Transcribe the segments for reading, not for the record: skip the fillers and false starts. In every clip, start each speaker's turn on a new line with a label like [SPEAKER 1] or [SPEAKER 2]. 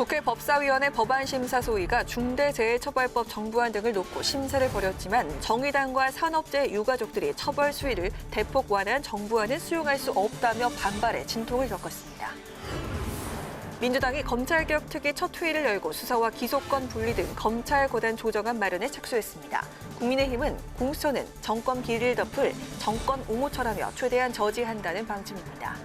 [SPEAKER 1] 국회 법사위원회 법안심사 소위가 중대재해처벌법 정부안 등을 놓고 심사를 벌였지만 정의당과 산업재해 유가족들이 처벌 수위를 대폭 완화한 정부안은 수용할 수 없다며 반발해 진통을 겪었습니다. 민주당이 검찰개혁 특위 첫 회의를 열고 수사와 기소권 분리 등 검찰 고단 조정안 마련에 착수했습니다. 국민의힘은 공수처는 정권 비리를 덮을 정권 옹호처라며 최대한 저지한다는 방침입니다.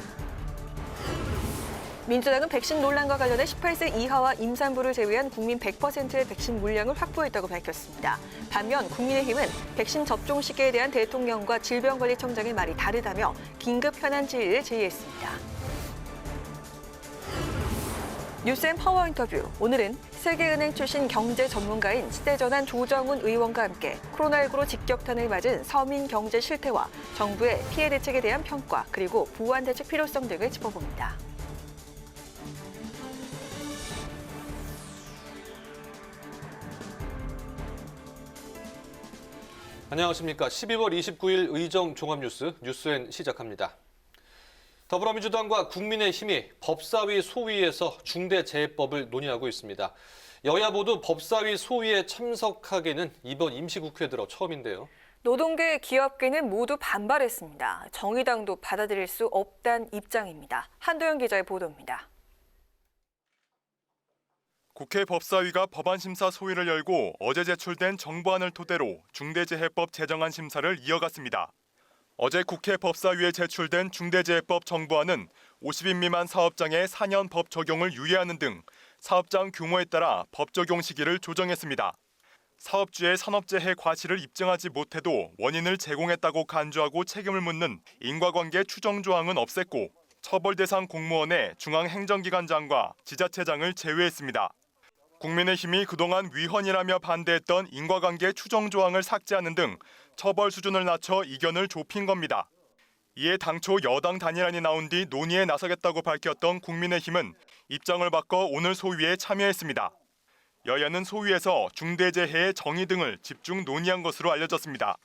[SPEAKER 1] 민주당은 백신 논란과 관련해 18세 이하와 임산부를 제외한 국민 100%의 백신 물량을 확보했다고 밝혔습니다. 반면 국민의힘은 백신 접종 시기에 대한 대통령과 질병관리청장의 말이 다르다며 긴급 현안 질의를 제기했습니다. 뉴스앤 파워 인터뷰. 오늘은 세계은행 출신 경제 전문가인 시대전환 조정훈 의원과 함께 코로나19로 직격탄을 맞은 서민 경제 실태와 정부의 피해 대책에 대한 평가 그리고 보완 대책 필요성 등을 짚어봅니다.
[SPEAKER 2] 안녕하십니까. 12월 29일 의정 종합뉴스 뉴스엔 시작합니다. 더불어민주당과 국민의힘이 법사위 소위에서 중대재해법을 논의하고 있습니다. 여야 모두 법사위 소위에 참석하기는 이번 임시국회 들어 처음인데요.
[SPEAKER 1] 노동계, 기업계는 모두 반발했습니다. 정의당도 받아들일 수 없다는 입장입니다. 한도영 기자의 보도입니다.
[SPEAKER 3] 국회 법사위가 법안심사 소위를 열고 어제 제출된 정부안을 토대로 중대재해법 제정안 심사를 이어갔습니다. 어제 국회 법사위에 제출된 중대재해법 정부안은 50인 미만 사업장의 4년 법 적용을 유예하는 등 사업장 규모에 따라 법 적용 시기를 조정했습니다. 사업주의 산업재해 과실을 입증하지 못해도 원인을 제공했다고 간주하고 책임을 묻는 인과관계 추정 조항은 없앴고 처벌 대상 공무원의 중앙행정기관장과 지자체장을 제외했습니다. 국민의힘이 그동안 위헌이라며 반대했던 인과관계 추정 조항을 삭제하는 등 처벌 수준을 낮춰 이견을 좁힌 겁니다. 이에 당초 여당 단일안이 나온 뒤 논의에 나서겠다고 밝혔던 국민의힘은 입장을 바꿔 오늘 소위에 참여했습니다. 여야는 소위에서 중대재해의 정의 등을 집중 논의한 것으로 알려졌습니다.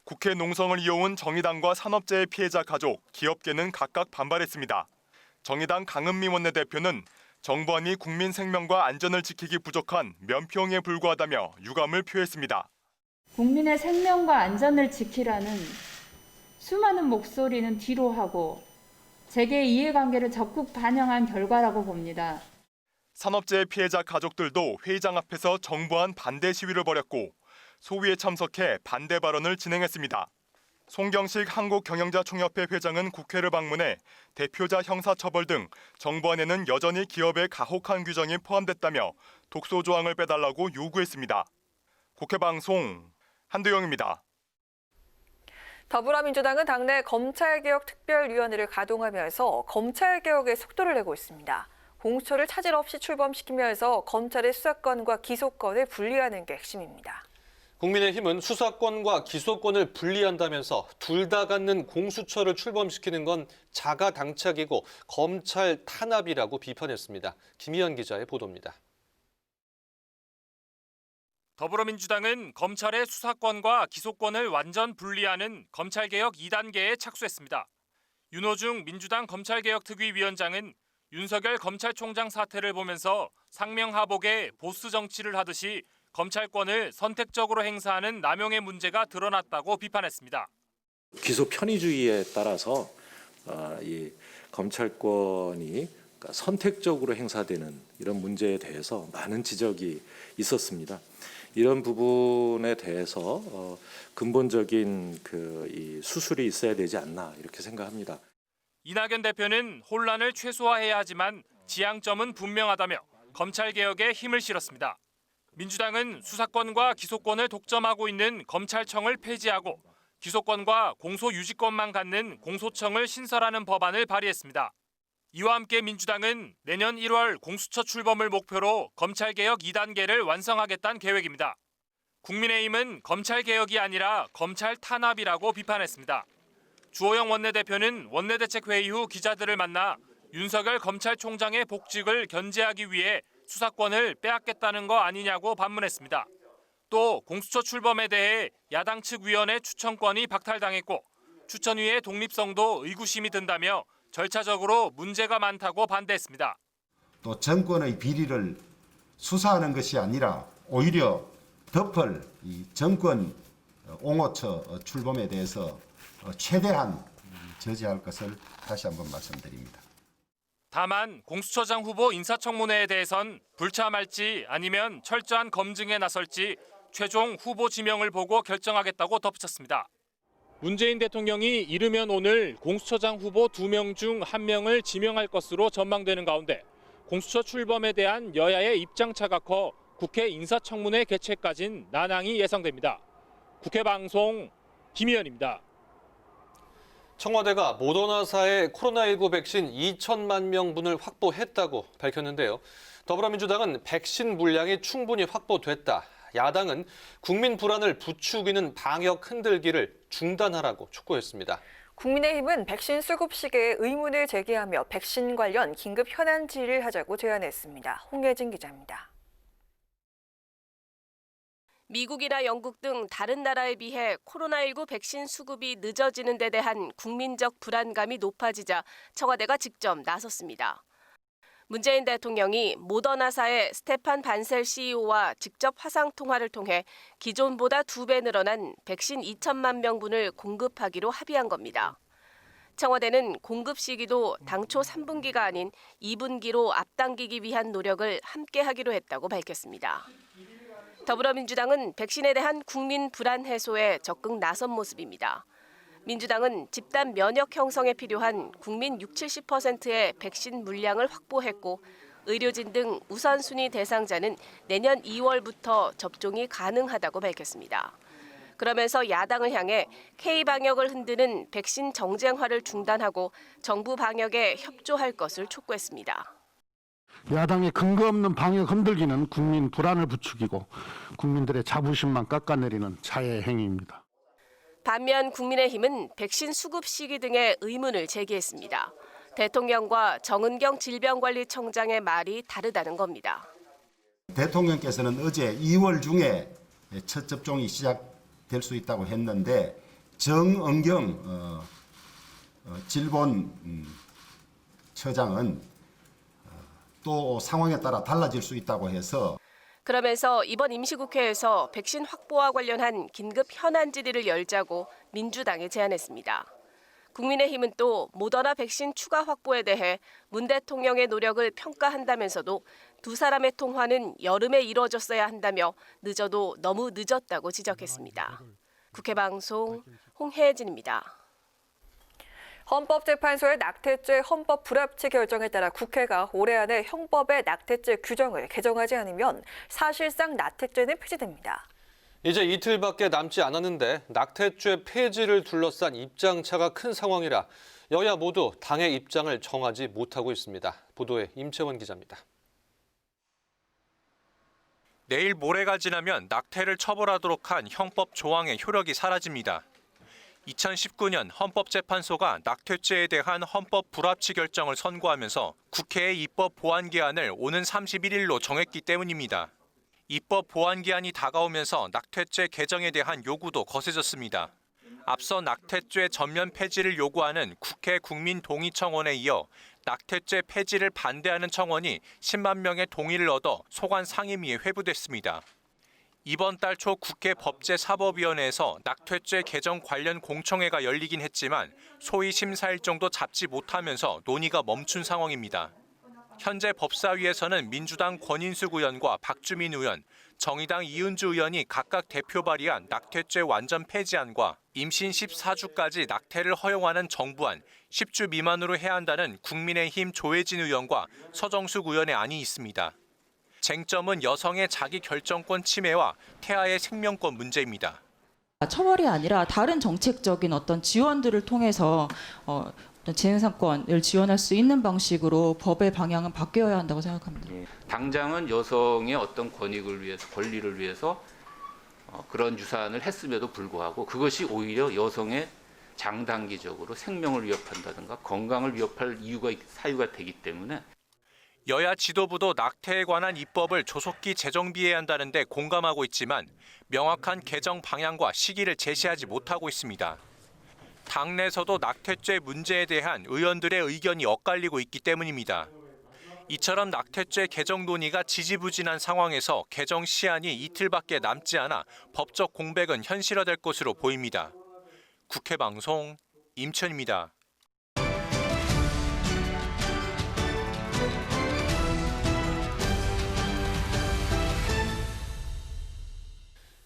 [SPEAKER 3] 국회 농성을 이어온 정의당과 산업재해 피해자 가족, 기업계는 각각 반발했습니다. 정의당 강은미 원내대표는 정부안이 국민 생명과 안전을 지키기 부족한 면피용에 불과하다며 유감을 표했습니다.
[SPEAKER 4] 국민의 생명과 안전을 지키라는 수많은 목소리는 뒤로 하고 재계의 이해관계를 적극 반영한 결과라고 봅니다.
[SPEAKER 3] 산업재해 피해자 가족들도 회의장 앞에서 정부안 반대 시위를 벌였고 소위에 참석해 반대 발언을 진행했습니다. 송경식 한국경영자총협회 회장은 국회를 방문해 대표자 형사처벌 등 정부안에는 여전히 기업의 가혹한 규정이 포함됐다며 독소 조항을 빼달라고 요구했습니다. 국회 방송 한도영입니다.
[SPEAKER 1] 더불어민주당은 당내 검찰개혁 특별위원회를 가동하면서 검찰개혁에 속도를 내고 있습니다. 공수처를 차질 없이 출범시키면서 검찰의 수사권과 기소권을 분리하는 게 핵심입니다.
[SPEAKER 2] 국민의힘은 수사권과 기소권을 분리한다면서 둘 다 갖는 공수처를 출범시키는 건 자가당착이고 검찰 탄압이라고 비판했습니다. 김희연 기자의 보도입니다.
[SPEAKER 5] 더불어민주당은 검찰의 수사권과 기소권을 완전 분리하는 검찰개혁 2단계에 착수했습니다. 윤호중 민주당 검찰개혁특위위원장은 윤석열 검찰총장 사태를 보면서 상명하복에 보스 정치를 하듯이 검찰권을 선택적으로 행사하는 남용의 문제가 드러났다고 비판했습니다.
[SPEAKER 6] 기소 편의주의에 따라서 이 검찰권이 선택적으로 행사되는 이런 문제에 대해서 많은 지적이 있었습니다. 이런 부분에 대해서 근본적인 이 수술이 있어야 되지 않나 이렇게 생각합니다.
[SPEAKER 5] 이낙연 대표는 혼란을 최소화해야 하지만 지향점은 분명하다며 검찰개혁에 힘을 실었습니다. 민주당은 수사권과 기소권을 독점하고 있는 검찰청을 폐지하고 기소권과 공소유지권만 갖는 공소청을 신설하는 법안을 발의했습니다. 이와 함께 민주당은 내년 1월 공수처 출범을 목표로 검찰개혁 2단계를 완성하겠다는 계획입니다. 국민의힘은 검찰개혁이 아니라 검찰 탄압이라고 비판했습니다. 주호영 원내대표는 원내대책회의 후 기자들을 만나 윤석열 검찰총장의 복직을 견제하기 위해 수사권을 빼앗겠다는 거 아니냐고 반문했습니다. 또 공수처 출범에 대해 야당 측 위원회 추천권이 박탈당했고 추천위의 독립성도 의구심이 든다며 절차적으로 문제가 많다고 반대했습니다.
[SPEAKER 7] 또 정권의 비리를 수사하는 것이 아니라 오히려 덮을 이 정권 옹호처 출범에 대해서 최대한 저지할 것을 다시 한번 말씀드립니다.
[SPEAKER 5] 다만 공수처장 후보 인사청문회에 대해선 불참할지 아니면 철저한 검증에 나설지 최종 후보 지명을 보고 결정하겠다고 덧붙였습니다. 문재인 대통령이 이르면 오늘 공수처장 후보 2명 중 1명을 지명할 것으로 전망되는 가운데 공수처 출범에 대한 여야의 입장차가 커 국회 인사청문회 개최까진 난항이 예상됩니다. 국회 방송 김희연입니다.
[SPEAKER 2] 청와대가 모더나사의 코로나19 백신 2천만 명분을 확보했다고 밝혔는데요. 더불어민주당은 백신 물량이 충분히 확보됐다. 야당은 국민 불안을 부추기는 방역 흔들기를 중단하라고 촉구했습니다.
[SPEAKER 1] 국민의힘은 백신 수급 시기에 의문을 제기하며 백신 관련 긴급 현안 질의를 하자고 제안했습니다. 홍예진 기자입니다.
[SPEAKER 8] 미국이나 영국 등 다른 나라에 비해 코로나19 백신 수급이 늦어지는 데 대한 국민적 불안감이 높아지자 청와대가 직접 나섰습니다. 문재인 대통령이 모더나사의 스테판 반셀 CEO와 직접 화상통화를 통해 기존보다 2배 늘어난 백신 2천만 명분을 공급하기로 합의한 겁니다. 청와대는 공급 시기도 당초 3분기가 아닌 2분기로 앞당기기 위한 노력을 함께 하기로 했다고 밝혔습니다. 더불어민주당은 백신에 대한 국민 불안 해소에 적극 나선 모습입니다. 민주당은 집단 면역 형성에 필요한 국민 60-70%의 백신 물량을 확보했고 의료진 등 우선순위 대상자는 내년 2월부터 접종이 가능하다고 밝혔습니다. 그러면서 야당을 향해 K방역을 흔드는 백신 정쟁화를 중단하고 정부 방역에 협조할 것을 촉구했습니다.
[SPEAKER 9] 야당의 근거 없는 방역 흔들기는 국민 불안을 부추기고 국민들의 자부심만 깎아내리는 자해 행위입니다.
[SPEAKER 8] 반면 국민의힘은 백신 수급 시기 등의 의문을 제기했습니다. 대통령과 정은경 질병관리청장의 말이 다르다는 겁니다.
[SPEAKER 7] 대통령께서는 어제 2월 중에 첫 접종이 시작될 수 있다고 했는데 정은경 질본 처장은 또 상황에 따라 달라질 수 있다고 해서
[SPEAKER 8] 그러면서 이번 임시국회에서 백신 확보와 관련한 긴급 현안 질의를 열자고 민주당에 제안했습니다. 국민의힘은 또 모더나 백신 추가 확보에 대해 문 대통령의 노력을 평가한다면서도 두 사람의 통화는 여름에 이루어졌어야 한다며 늦어도 너무 늦었다고 지적했습니다. 국회 방송 홍혜진입니다.
[SPEAKER 1] 헌법재판소의 낙태죄 헌법 불합치 결정에 따라 국회가 올해 안에 형법의 낙태죄 규정을 개정하지 않으면 사실상 낙태죄는 폐지됩니다.
[SPEAKER 2] 이제 이틀밖에 남지 않았는데 낙태죄 폐지를 둘러싼 입장차가 큰 상황이라 여야 모두 당의 입장을 정하지 못하고 있습니다. 보도에 임채원 기자입니다.
[SPEAKER 3] 내일 모레가 지나면 낙태를 처벌하도록 한 형법 조항의 효력이 사라집니다. 2019년 헌법재판소가 낙태죄에 대한 헌법 불합치 결정을 선고하면서 국회의 입법 보완 기한을 오는 31일로 정했기 때문입니다. 입법 보완 기한이 다가오면서 낙태죄 개정에 대한 요구도 거세졌습니다. 앞서 낙태죄 전면 폐지를 요구하는 국회 국민동의청원에 이어 낙태죄 폐지를 반대하는 청원이 10만 명의 동의를 얻어 소관 상임위에 회부됐습니다. 이번 달 초 국회 법제사법위원회에서 낙태죄 개정 관련 공청회가 열리긴 했지만 소위 심사 일정도 잡지 못하면서 논의가 멈춘 상황입니다. 현재 법사위에서는 민주당 권인숙 의원과 박주민 의원, 정의당 이은주 의원이 각각 대표 발의한 낙태죄 완전 폐지안과 임신 14주까지 낙태를 허용하는 정부안, 10주 미만으로 해야 한다는 국민의힘 조혜진 의원과 서정숙 의원의 안이 있습니다. 쟁점은 여성의 자기 결정권 침해와 태아의 생명권 문제입니다.
[SPEAKER 10] 처벌이 아니라 다른 정책적인 어떤 지원들을 통해서 재생산권을 지원할 수 있는 방식으로 법의 방향은 바뀌어야 한다고 생각합니다.
[SPEAKER 11] 당장은 여성의 어떤 권익을 위해서, 권리를 위해서 그런 유산을 했음에도 불구하고 그것이 오히려 여성의 장단기적으로 생명을 위협한다든가 건강을 위협할 사유가 되기 때문에
[SPEAKER 3] 여야 지도부도 낙태에 관한 입법을 조속히 재정비해야 한다는데 공감하고 있지만 명확한 개정 방향과 시기를 제시하지 못하고 있습니다. 당내에서도 낙태죄 문제에 대한 의원들의 의견이 엇갈리고 있기 때문입니다.
[SPEAKER 12] 이처럼 낙태죄 개정 논의가 지지부진한 상황에서 개정 시한이 이틀밖에 남지 않아 법적 공백은 현실화될 것으로 보입니다. 국회 방송 임천입니다.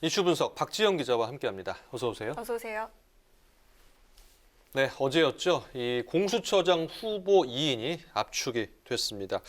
[SPEAKER 2] 이슈 분석 박지영 기자와 함께합니다. 어서 오세요.
[SPEAKER 1] 어서 오세요.
[SPEAKER 2] 네, 어제였죠. 이 공수처장 후보 2인이 압축이 됐습니다.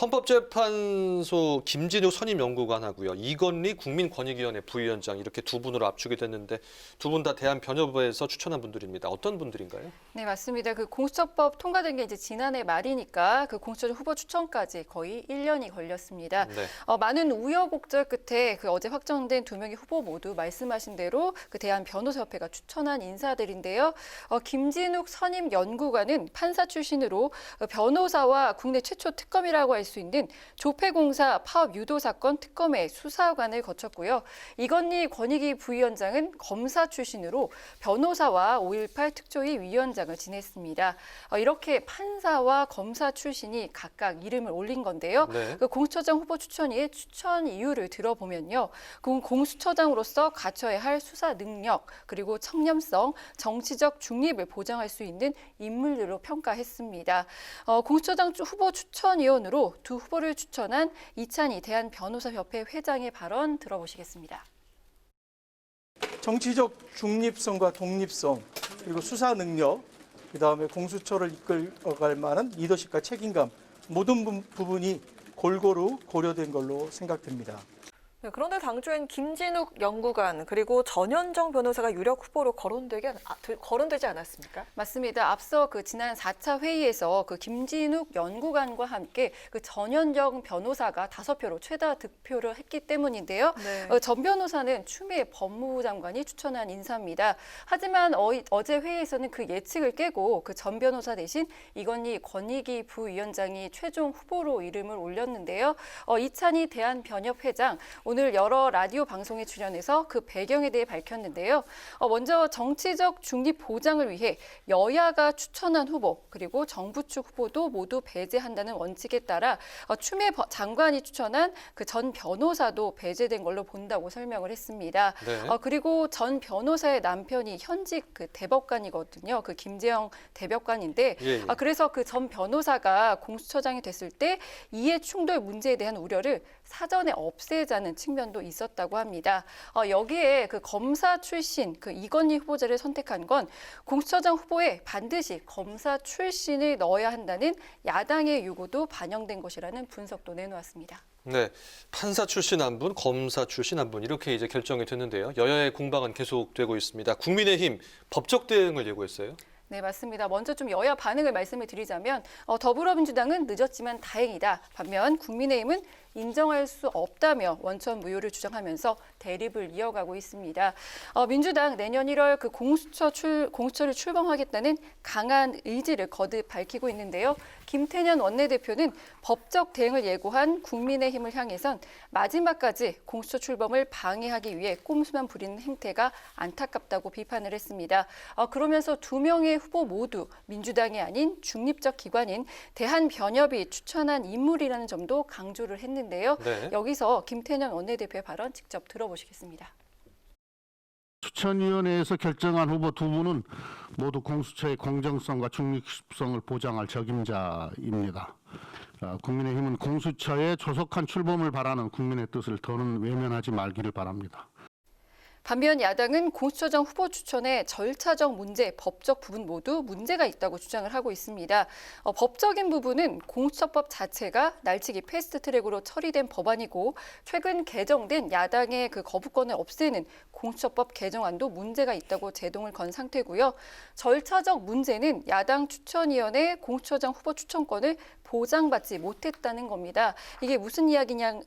[SPEAKER 2] 헌법재판소 김진욱 선임연구관하고요. 이건희 국민권익위원회 부위원장 이렇게 두 분으로 압축이 됐는데 두 분 다 대한변협에서 추천한 분들입니다. 어떤 분들인가요?
[SPEAKER 13] 네, 맞습니다. 그 공수처법 통과된 게 이제 지난해 말이니까 그 공수처장 후보 추천까지 거의 1년이 걸렸습니다.
[SPEAKER 2] 네.
[SPEAKER 13] 많은 우여곡절 끝에 그 어제 확정된 두 명의 후보 모두 말씀하신 대로 그 대한변호사협회가 추천한 인사들인데요. 김진욱 선임연구관은 판사 출신으로 변호사와 국내 최초 특검이라고 할 수 있는 조폐공사 파업 유도 사건 특검의 수사관을 거쳤고요. 이건희 권익위 부위원장은 검사 출신으로 변호사와 5.18 특조위 위원장을 지냈습니다. 이렇게 판사와 검사 출신이 각각 이름을 올린 건데요.
[SPEAKER 2] 네.
[SPEAKER 13] 그 공수처장 후보 추천위의 추천 이유를 들어보면요. 공수처장으로서 갖춰야 할 수사 능력, 그리고 청렴성, 정치적 중립을 보장할 수 있는 인물들로 평가했습니다. 공수처장 후보 추천위원으로 두 후보를 추천한 이찬희 대한변호사협회 회장의 발언 들어보시겠습니다.
[SPEAKER 14] 정치적 중립성과 독립성, 그리고 수사 능력, 그다음에 공수처를 이끌어갈 만한 리더십과 책임감 모든 부분이 골고루 고려된 걸로 생각됩니다.
[SPEAKER 1] 네, 그런데 당초엔 김진욱 연구관 그리고 전현정 변호사가 유력 후보로 거론되지 않았습니까?
[SPEAKER 13] 맞습니다. 앞서 그 지난 4차 회의에서 그 김진욱 연구관과 함께 그 전현정 변호사가 5표로 최다 득표를 했기 때문인데요.
[SPEAKER 1] 네.
[SPEAKER 13] 전 변호사는 추미애 법무부 장관이 추천한 인사입니다. 하지만 어제 회의에서는 그 예측을 깨고 그 전 변호사 대신 이건희 권익위 부위원장이 최종 후보로 이름을 올렸는데요. 이찬희 대한변협 회장 오늘 여러 라디오 방송에 출연해서 그 배경에 대해 밝혔는데요. 먼저 정치적 중립 보장을 위해 여야가 추천한 후보 그리고 정부 측 후보도 모두 배제한다는 원칙에 따라 추미애 장관이 추천한 그 전 변호사도 배제된 걸로 본다고 설명을 했습니다.
[SPEAKER 2] 네.
[SPEAKER 13] 그리고 전 변호사의 남편이 현직 그 대법관이거든요. 그 김재영 대법관인데
[SPEAKER 2] 예.
[SPEAKER 13] 그래서 그 전 변호사가 공수처장이 됐을 때 이해 충돌 문제에 대한 우려를 사전에 없애자는 측면도 있었다고 합니다. 여기에 그 검사 출신 그 이건희 후보자를 선택한 건 공수처장 후보에 반드시 검사 출신을 넣어야 한다는 야당의 요구도 반영된 것이라는 분석도 내놓았습니다.
[SPEAKER 2] 네, 판사 출신 한 분, 검사 출신 한 분 이렇게 이제 결정이 됐는데요. 여야의 공방은 계속되고 있습니다. 국민의힘 법적 대응을 예고했어요.
[SPEAKER 13] 네, 맞습니다. 먼저 좀 여야 반응을 말씀을 드리자면 더불어민주당은 늦었지만 다행이다. 반면 국민의힘은 인정할 수 없다며 원천 무효를 주장하면서 대립을 이어가고 있습니다. 민주당 내년 1월 그 공수처를 출범하겠다는 강한 의지를 거듭 밝히고 있는데요. 김태년 원내대표는 법적 대응을 예고한 국민의힘을 향해선 마지막까지 공수처 출범을 방해하기 위해 꼼수만 부리는 행태가 안타깝다고 비판을 했습니다. 그러면서 두 명의 후보 모두 민주당이 아닌 중립적 기관인 대한변협이 추천한 인물이라는 점도 강조를 했는데요.
[SPEAKER 2] 네.
[SPEAKER 13] 여기서 김태년 원내대표의 발언 직접 들어보시겠습니다.
[SPEAKER 9] 추천위원회에서 결정한 후보 두 분은 모두 공수처의 공정성과 중립성을 보장할 적임자입니다. 국민의힘은 공수처의 조속한 출범을 바라는 국민의 뜻을 더는 외면하지 말기를 바랍니다.
[SPEAKER 13] 반면 야당은 공수처장 후보 추천의 절차적 문제, 법적 부분 모두 문제가 있다고 주장을 하고 있습니다. 법적인 부분은 공수처법 자체가 날치기 패스트트랙으로 처리된 법안이고 최근 개정된 야당의 그 거부권을 없애는 공수처법 개정안도 문제가 있다고 제동을 건 상태고요. 절차적 문제는 야당 추천위원회 공수처장 후보 추천권을 보장받지 못했다는 겁니다. 이게 무슨 이야기냐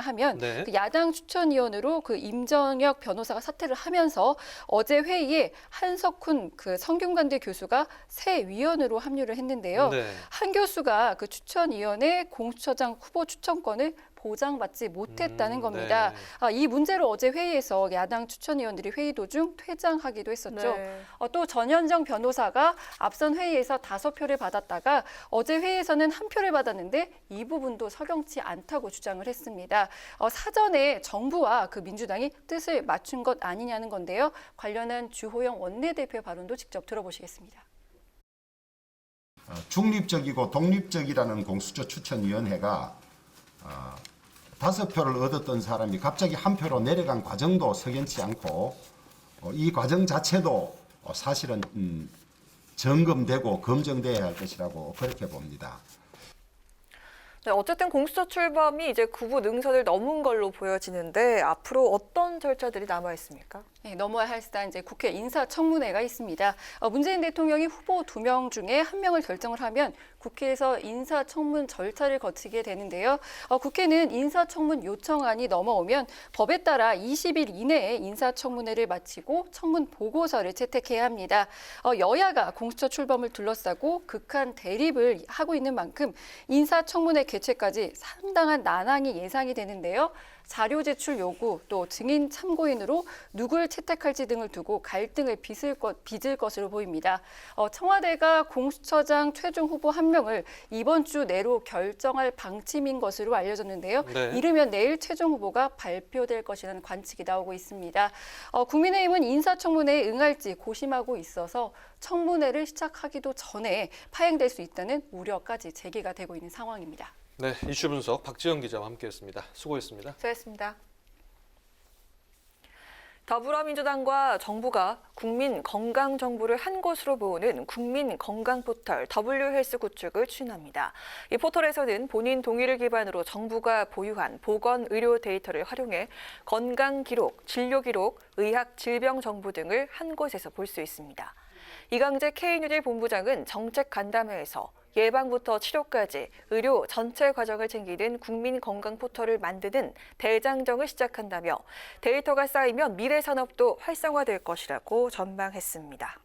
[SPEAKER 13] 하면
[SPEAKER 2] 네.
[SPEAKER 13] 그 야당 추천위원으로 그 임정혁 변호사가 사퇴를 하면서 어제 회의에 한석훈 그 성균관대 교수가 새 위원으로 합류를 했는데요.
[SPEAKER 2] 네.
[SPEAKER 13] 한 교수가 그 추천위원회 공수처장 후보 추천권을 보장받지 못했다는 겁니다. 이 문제로 어제 회의에서 야당 추천위원들이 회의 도중 퇴장하기도 했었죠.
[SPEAKER 1] 네.
[SPEAKER 13] 또 전현정 변호사가 앞선 회의에서 5표를 받았다가 어제 회의에서는 1표를 받았는데 이 부분도 석연치 않다고 주장을 했습니다. 사전에 정부와 그 민주당이 뜻을 맞춘 것 아니냐는 건데요. 관련한 주호영 원내대표의 발언도 직접 들어보시겠습니다.
[SPEAKER 7] 중립적이고 독립적이라는 공수처 추천위원회가 5표를 얻었던 사람이 갑자기 1표로 내려간 과정도 석연치 않고 이 과정 자체도 사실은 점검되고 검증돼야 할 것이라고 그렇게 봅니다.
[SPEAKER 1] 네, 어쨌든 공수처 출범이 이제 구부 능선을 넘은 걸로 보여지는데 앞으로 어떤 절차들이 남아 있습니까?
[SPEAKER 13] 네, 넘어야 할 사안 이제 국회 인사청문회가 있습니다. 문재인 대통령이 후보 2명 중에 1명을 결정을 하면 국회에서 인사청문 절차를 거치게 되는데요. 국회는 인사청문 요청안이 넘어오면 법에 따라 20일 이내에 인사청문회를 마치고 청문 보고서를 채택해야 합니다. 여야가 공수처 출범을 둘러싸고 극한 대립을 하고 있는 만큼 인사청문회 개최까지 상당한 난항이 예상이 되는데요. 자료 제출 요구, 또 증인 참고인으로 누굴 채택할지 등을 두고 갈등을 빚을 것으로 보입니다. 청와대가 공수처장 최종 후보 1명을 이번 주 내로 결정할 방침인 것으로 알려졌는데요.
[SPEAKER 2] 네.
[SPEAKER 13] 이르면 내일 최종 후보가 발표될 것이라는 관측이 나오고 있습니다. 국민의힘은 인사청문회에 응할지 고심하고 있어서 청문회를 시작하기도 전에 파행될 수 있다는 우려까지 제기가 되고 있는 상황입니다.
[SPEAKER 2] 네, 이슈 분석 박지영 기자와 함께했습니다. 수고했습니다.
[SPEAKER 1] 수고했습니다. 더불어민주당과 정부가 국민 건강 정보를 한 곳으로 모으는 국민 건강 포털 W헬스 구축을 추진합니다. 이 포털에서는 본인 동의를 기반으로 정부가 보유한 보건 의료 데이터를 활용해 건강 기록, 진료 기록, 의학 질병 정보 등을 한 곳에서 볼 수 있습니다. 이강재 K뉴질 본부장은 정책 간담회에서 예방부터 치료까지 의료 전체 과정을 챙기는 국민 건강 포털을 만드는 대장정을 시작한다며 데이터가 쌓이면 미래 산업도 활성화될 것이라고 전망했습니다.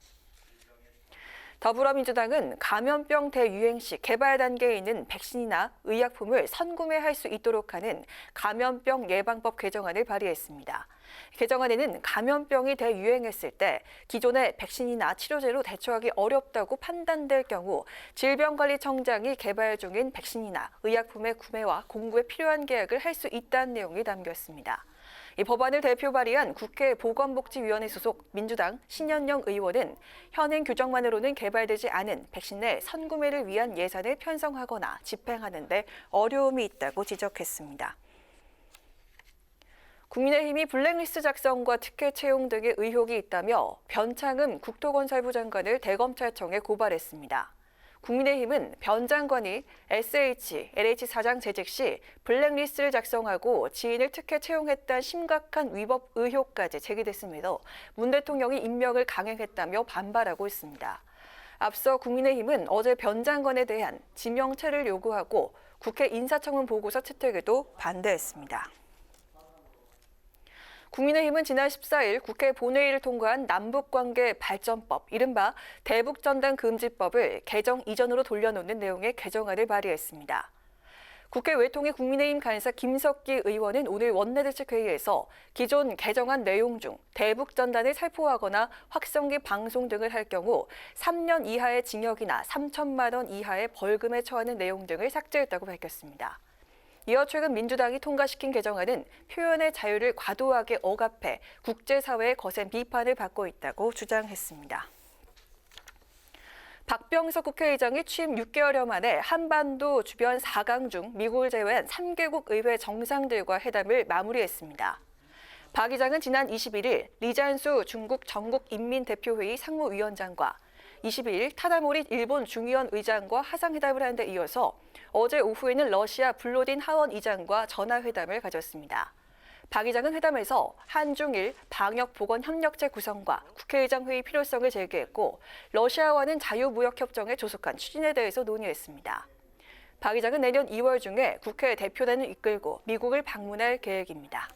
[SPEAKER 1] 더불어민주당은 감염병 대유행 시 개발 단계에 있는 백신이나 의약품을 선구매할 수 있도록 하는 감염병 예방법 개정안을 발의했습니다. 개정안에는 감염병이 대유행했을 때 기존의 백신이나 치료제로 대처하기 어렵다고 판단될 경우 질병관리청장이 개발 중인 백신이나 의약품의 구매와 공급에 필요한 계약을 할 수 있다는 내용이 담겨 있습니다. 이 법안을 대표 발의한 국회 보건복지위원회 소속 민주당 신현영 의원은 현행 규정만으로는 개발되지 않은 백신의 선구매를 위한 예산을 편성하거나 집행하는 데 어려움이 있다고 지적했습니다. 국민의힘이 블랙리스트 작성과 특혜 채용 등의 의혹이 있다며 변창흠 국토건설부 장관을 대검찰청에 고발했습니다. 국민의힘은 변 장관이 LH 사장 재직 시 블랙리스트를 작성하고 지인을 특혜 채용했다는 심각한 위법 의혹까지 제기됐음에도 문 대통령이 임명을 강행했다며 반발하고 있습니다. 앞서 국민의힘은 어제 변 장관에 대한 지명체를 요구하고 국회 인사청문 보고서 채택에도 반대했습니다. 국민의힘은 지난 14일 국회 본회의를 통과한 남북관계 발전법, 이른바 대북전단금지법을 개정 이전으로 돌려놓는 내용의 개정안을 발의했습니다. 국회 외통위 국민의힘 간사 김석기 의원은 오늘 원내대책회의에서 기존 개정안 내용 중 대북전단을 살포하거나 확성기 방송 등을 할 경우 3년 이하의 징역이나 3천만 원 이하의 벌금에 처하는 내용 등을 삭제했다고 밝혔습니다. 이어 최근 민주당이 통과시킨 개정안은 표현의 자유를 과도하게 억압해 국제사회의 거센 비판을 받고 있다고 주장했습니다. 박병석 국회의장이 취임 6개월여 만에 한반도 주변 4강 중 미국을 제외한 3개국 의회 정상들과 회담을 마무리했습니다. 박 의장은 지난 21일 리잔수 중국 전국인민대표회의 상무위원장과 22일 타다모리 일본 중의원 의장과 화상회담을 한 데 이어서 어제 오후에는 러시아 블로딘 하원 의장과 전화회담을 가졌습니다. 박 의장은 회담에서 한중일 방역보건협력체 구성과 국회의장 회의 필요성을 제기했고 러시아와는 자유무역협정에 조속한 추진에 대해서 논의했습니다. 박 의장은 내년 2월 중에 국회 대표단을 이끌고 미국을 방문할 계획입니다.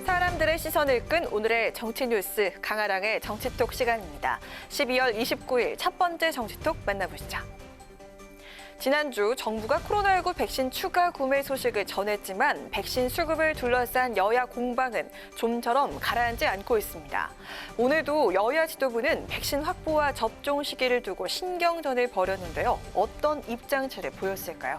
[SPEAKER 1] 사람들의 많은 시선을 끈 오늘의 정치 뉴스 강아랑의 정치톡 시간입니다. 12월 29일 첫 번째 정치톡 만나보시죠. 지난주 정부가 코로나19 백신 추가 구매 소식을 전했지만 백신 수급을 둘러싼 여야 공방은 좀처럼 가라앉지 않고 있습니다. 오늘도 여야 지도부는 백신 확보와 접종 시기를 두고 신경전을 벌였는데요. 어떤 입장차를 보였을까요?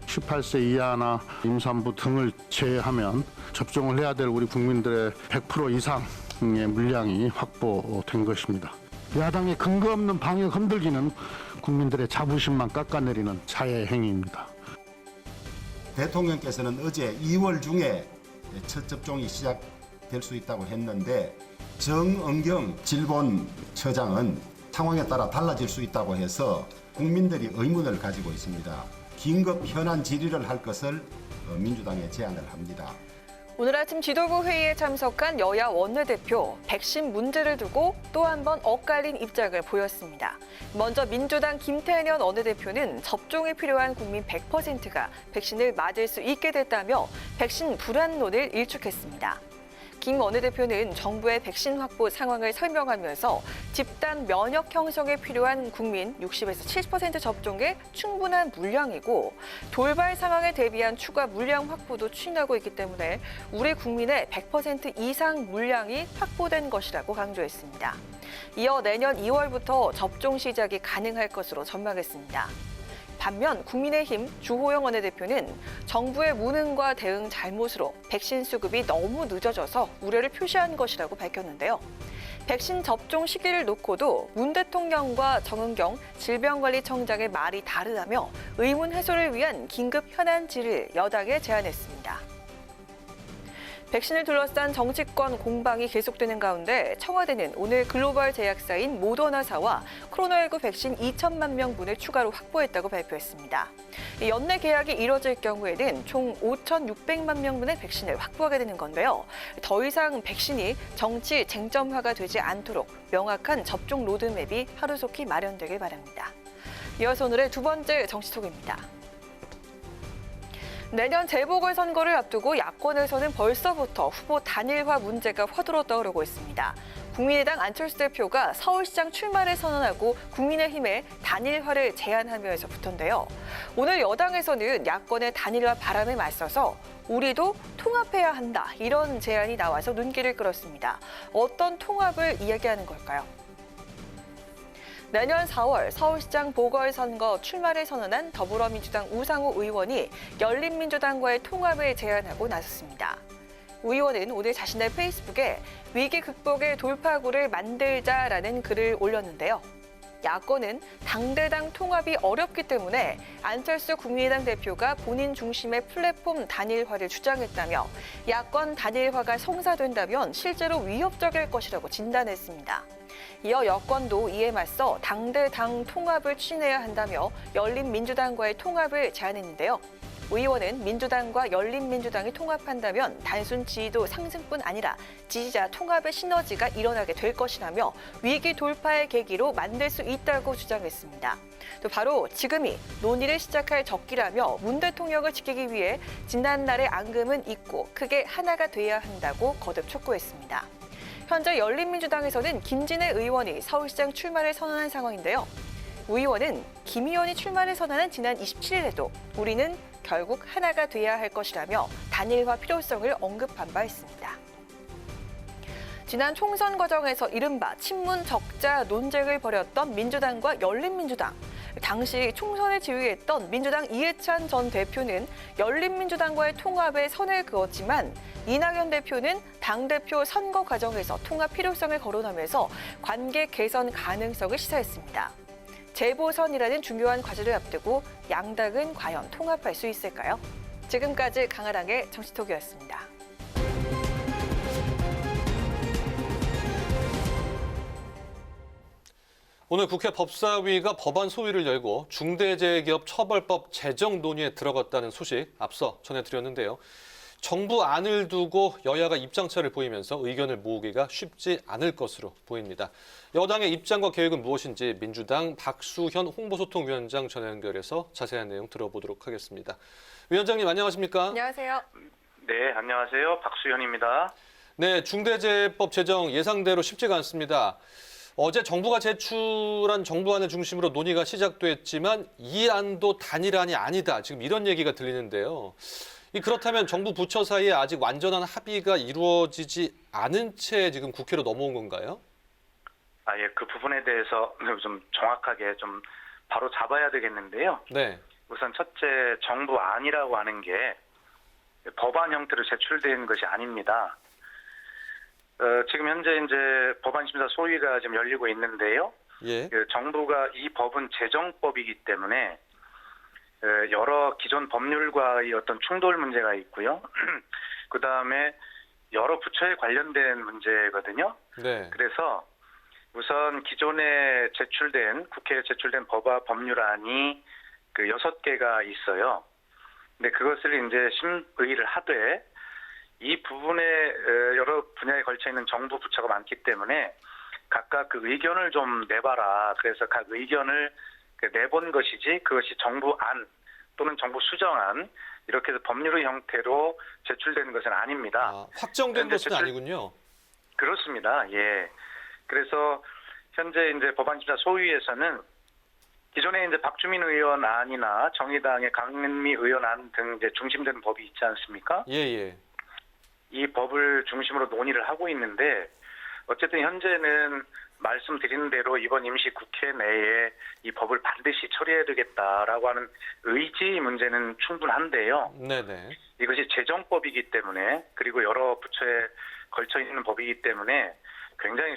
[SPEAKER 9] 18세 이하나 임산부 등을 제외하면 접종을 해야 될 우리 국민들의 100% 이상의 물량이 확보된 것입니다. 야당의 근거 없는 방역 흔들기는 국민들의 자부심만 깎아내리는 자해 행위입니다.
[SPEAKER 7] 대통령께서는 어제 2월 중에 첫 접종이 시작될 수 있다고 했는데 정은경 질본처장은 상황에 따라 달라질 수 있다고 해서 국민들이 의문을 가지고 있습니다. 긴급 현안 질의를 할 것을 민주당에 제안을 합니다.
[SPEAKER 1] 오늘 아침 지도부 회의에 참석한 여야 원내대표, 백신 문제를 두고 또 한 번 엇갈린 입장을 보였습니다. 먼저 민주당 김태년 원내대표는 접종이 필요한 국민 100%가 백신을 맞을 수 있게 됐다며 백신 불안론을 일축했습니다. 김 원내대표는 정부의 백신 확보 상황을 설명하면서 집단 면역 형성에 필요한 국민 60에서 70% 접종에 충분한 물량이고 돌발 상황에 대비한 추가 물량 확보도 추진하고 있기 때문에 우리 국민의 100% 이상 물량이 확보된 것이라고 강조했습니다. 이어 내년 2월부터 접종 시작이 가능할 것으로 전망했습니다. 반면 국민의힘 주호영 원내대표는 정부의 무능과 대응 잘못으로 백신 수급이 너무 늦어져서 우려를 표시한 것이라고 밝혔는데요. 백신 접종 시기를 놓고도 문 대통령과 정은경 질병관리청장의 말이 다르다며 의문 해소를 위한 긴급 현안 질의를 여당에 제안했습니다. 백신을 둘러싼 정치권 공방이 계속되는 가운데 청와대는 오늘 글로벌 제약사인 모더나사와 코로나19 백신 2천만 명분을 추가로 확보했다고 발표했습니다. 연내 계약이 이뤄질 경우에는 총 5,600만 명분의 백신을 확보하게 되는 건데요. 더 이상 백신이 정치 쟁점화가 되지 않도록 명확한 접종 로드맵이 하루속히 마련되길 바랍니다. 이어서 오늘의 두 번째 정치톡입니다. 내년 재보궐선거를 앞두고 야권에서는 벌써부터 후보 단일화 문제가 화두로 떠오르고 있습니다. 국민의당 안철수 대표가 서울시장 출마를 선언하고 국민의힘에 단일화를 제안하면서부터인데요. 오늘 여당에서는 야권의 단일화 바람에 맞서서 우리도 통합해야 한다 이런 제안이 나와서 눈길을 끌었습니다. 어떤 통합을 이야기하는 걸까요? 내년 4월 서울시장 보궐선거 출마를 선언한 더불어민주당 우상호 의원이 열린민주당과의 통합을 제안하고 나섰습니다. 우 의원은 오늘 자신의 페이스북에 위기 극복의 돌파구를 만들자라는 글을 올렸는데요. 야권은 당대당 통합이 어렵기 때문에 안철수 국민의당 대표가 본인 중심의 플랫폼 단일화를 주장했다며 야권 단일화가 성사된다면 실제로 위협적일 것이라고 진단했습니다. 이어 여권도 이에 맞서 당대당 통합을 추진해야 한다며 열린민주당과의 통합을 제안했는데요. 우 의원은 민주당과 열린민주당이 통합한다면 단순 지지도 상승뿐 아니라 지지자 통합의 시너지가 일어나게 될 것이라며 위기 돌파의 계기로 만들 수 있다고 주장했습니다. 또 바로 지금이 논의를 시작할 적기라며 문 대통령을 지키기 위해 지난날의 앙금은 잊고 크게 하나가 돼야 한다고 거듭 촉구했습니다. 현재 열린민주당에서는 김진애 의원이 서울시장 출마를 선언한 상황인데요. 우 의원은 김 의원이 출마를 선언한 지난 27일에도 우리는 결국 하나가 돼야 할 것이라며 단일화 필요성을 언급한 바 있습니다. 지난 총선 과정에서 이른바 친문 적자 논쟁을 벌였던 민주당과 열린민주당. 당시 총선을 지휘했던 민주당 이해찬 전 대표는 열린민주당과의 통합에 선을 그었지만 이낙연 대표는 당대표 선거 과정에서 통합 필요성을 거론하면서 관계 개선 가능성을 시사했습니다. 재보선이라는 중요한 과제를 앞두고 양당은 과연 통합할 수 있을까요? 지금까지 강아랑의 정치톡이었습니다.
[SPEAKER 2] 오늘 국회 법사위가 법안 소위를 열고 중대재해기업 처벌법 제정 논의에 들어갔다는 소식 앞서 전해드렸는데요. 정부 안을 두고 여야가 입장차를 보이면서 의견을 모으기가 쉽지 않을 것으로 보입니다. 여당의 입장과 계획은 무엇인지 민주당 박수현 홍보소통위원장 전화 연결해서 자세한 내용 들어보도록 하겠습니다. 위원장님 안녕하십니까?
[SPEAKER 1] 안녕하세요.
[SPEAKER 15] 네, 안녕하세요. 박수현입니다.
[SPEAKER 2] 네, 중대재해법 제정 예상대로 쉽지가 않습니다. 어제 정부가 제출한 정부안을 중심으로 논의가 시작됐지만 이 안도 단일안이 아니다. 지금 이런 얘기가 들리는데요. 그렇다면 정부 부처 사이에 아직 완전한 합의가 이루어지지 않은 채 지금 국회로 넘어온 건가요?
[SPEAKER 15] 예, 그 부분에 대해서 좀 정확하게 좀 바로 잡아야 되겠는데요.
[SPEAKER 2] 네.
[SPEAKER 15] 우선 첫째, 정부안이라고 하는 게 법안 형태로 제출된 것이 아닙니다. 지금 현재 이제 법안 심사 소위가 지금 열리고 있는데요.
[SPEAKER 2] 예.
[SPEAKER 15] 정부가 이 법은 제정법이기 때문에 여러 기존 법률과의 어떤 충돌 문제가 있고요. 그 다음에 여러 부처에 관련된 문제거든요.
[SPEAKER 2] 네.
[SPEAKER 15] 그래서 우선 기존에 국회에 제출된 법률안이 6개가 있어요. 근데 그것을 이제 심의를 하되 이 부분에 여러 분야에 걸쳐 있는 정부 부처가 많기 때문에 각각 그 의견을 좀 내봐라. 그래서 각 의견을 내본 것이지 그것이 정부안 또는 정부 수정안 이렇게 해서 법률의 형태로 제출되는 것은 아닙니다.
[SPEAKER 2] 확정된 것은 아니군요.
[SPEAKER 15] 그렇습니다. 예. 그래서 현재 이제 법안심사 소위에서는 기존에 이제 박주민 의원 안이나 정의당의 강은미 의원 안 등 이제 중심되는 법이 있지 않습니까?
[SPEAKER 2] 예.
[SPEAKER 15] 이 법을 중심으로 논의를 하고 있는데 어쨌든 현재는 말씀드린 대로 이번 임시국회 내에 이 법을 반드시 처리해야 되겠다라고 하는 의지 문제는 충분한데요.
[SPEAKER 2] 네네.
[SPEAKER 15] 이것이 제정법이기 때문에 그리고 여러 부처에 걸쳐 있는 법이기 때문에 굉장히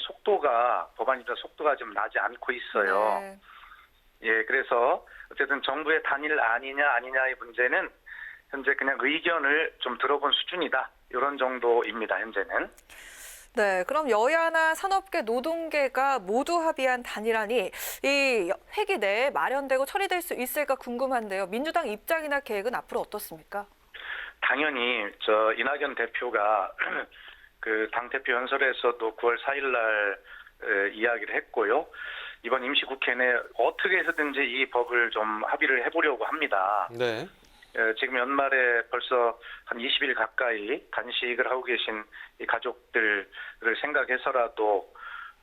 [SPEAKER 15] 법안심사 속도가 좀 나지 않고 있어요.
[SPEAKER 1] 네.
[SPEAKER 15] 예, 그래서 어쨌든 정부의 단일 아니냐의 문제는 현재 그냥 의견을 좀 들어본 수준이다. 이런 정도입니다, 현재는.
[SPEAKER 1] 네, 그럼 여야나 산업계, 노동계가 모두 합의한 단일안이 이 회기 내에 마련되고 처리될 수 있을까 궁금한데요. 민주당 입장이나 계획은 앞으로 어떻습니까?
[SPEAKER 15] 당연히 이낙연 대표가 그 당대표 연설에서도 9월 4일 날 이야기를 했고요. 이번 임시국회 내 어떻게 해서든지 이 법을 좀 합의를 해보려고 합니다.
[SPEAKER 2] 네.
[SPEAKER 15] 지금 연말에 벌써 한 20일 가까이 단식을 하고 계신 이 가족들을 생각해서라도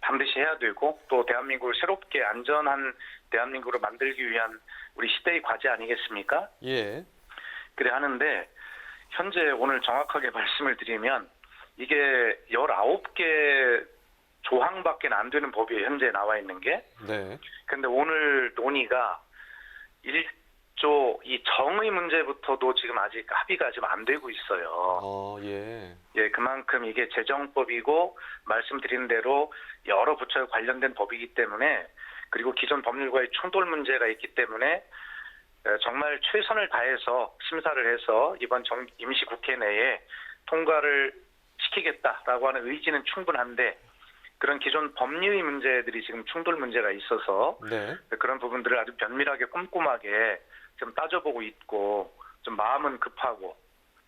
[SPEAKER 15] 반드시 해야 되고 또 대한민국을 새롭게 안전한 대한민국으로 만들기 위한 우리 시대의 과제 아니겠습니까?
[SPEAKER 2] 예.
[SPEAKER 15] 그래 하는데 현재 오늘 정확하게 말씀을 드리면 이게 19개 조항밖에 안 되는 법이 현재 나와 있는 게.
[SPEAKER 2] 네.
[SPEAKER 15] 근데 오늘 논의가 1조 이 정의 문제부터도 지금 아직 합의가 지금 안 되고 있어요.
[SPEAKER 2] 예.
[SPEAKER 15] 예, 그만큼 이게 제정법이고 말씀드린 대로 여러 부처에 관련된 법이기 때문에 그리고 기존 법률과의 충돌 문제가 있기 때문에 정말 최선을 다해서 심사를 해서 이번 임시국회 내에 통과를 시키겠다라고 하는 의지는 충분한데 그런 기존 법률의 문제들이 지금 충돌 문제가 있어서
[SPEAKER 2] 네.
[SPEAKER 15] 그런 부분들을 아주 면밀하게 꼼꼼하게 좀 따져보고 있고 좀 마음은 급하고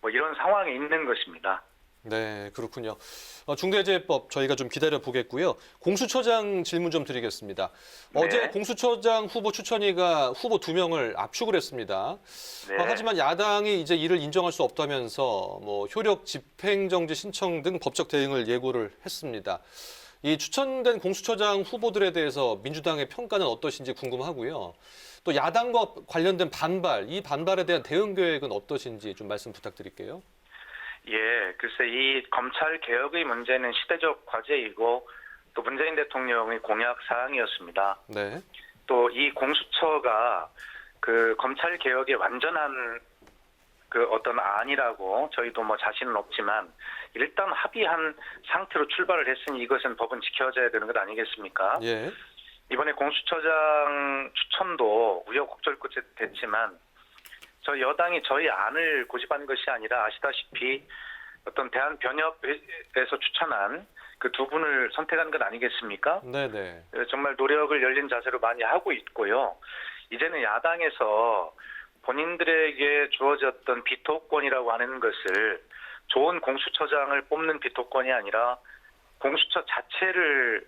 [SPEAKER 15] 뭐 이런 상황에 있는 것입니다.
[SPEAKER 2] 네, 그렇군요. 중대재해법 저희가 좀 기다려 보겠고요. 공수처장 질문 좀 드리겠습니다.
[SPEAKER 15] 네.
[SPEAKER 2] 어제 공수처장 후보 추천위가 후보 2명을 압축을 했습니다.
[SPEAKER 15] 네.
[SPEAKER 2] 하지만 야당이 이제 이를 인정할 수 없다면서 효력 집행정지 신청 등 법적 대응을 예고를 했습니다. 이 추천된 공수처장 후보들에 대해서 민주당의 평가는 어떠신지 궁금하고요. 또 야당과 관련된 이 반발에 대한 대응 계획은 어떠신지 좀 말씀 부탁드릴게요.
[SPEAKER 15] 예, 글쎄 이 검찰 개혁의 문제는 시대적 과제이고 또 문재인 대통령의 공약 사항이었습니다.
[SPEAKER 2] 네.
[SPEAKER 15] 또 이 공수처가 그 검찰 개혁의 완전한 그 어떤 안이라고 저희도 뭐 자신은 없지만 일단 합의한 상태로 출발을 했으니 이것은 법은 지켜져야 되는 것 아니겠습니까?
[SPEAKER 2] 예.
[SPEAKER 15] 이번에 공수처장 추천도 우여곡절 끝에 됐지만 저희 여당이 저희 안을 고집한 것이 아니라 아시다시피 어떤 대한변협에서 추천한 그 두 분을 선택한 것 아니겠습니까?
[SPEAKER 2] 네네.
[SPEAKER 15] 정말 노력을 열린 자세로 많이 하고 있고요. 이제는 야당에서 본인들에게 주어졌던 비토권이라고 하는 것을 좋은 공수처장을 뽑는 비토권이 아니라 공수처 자체를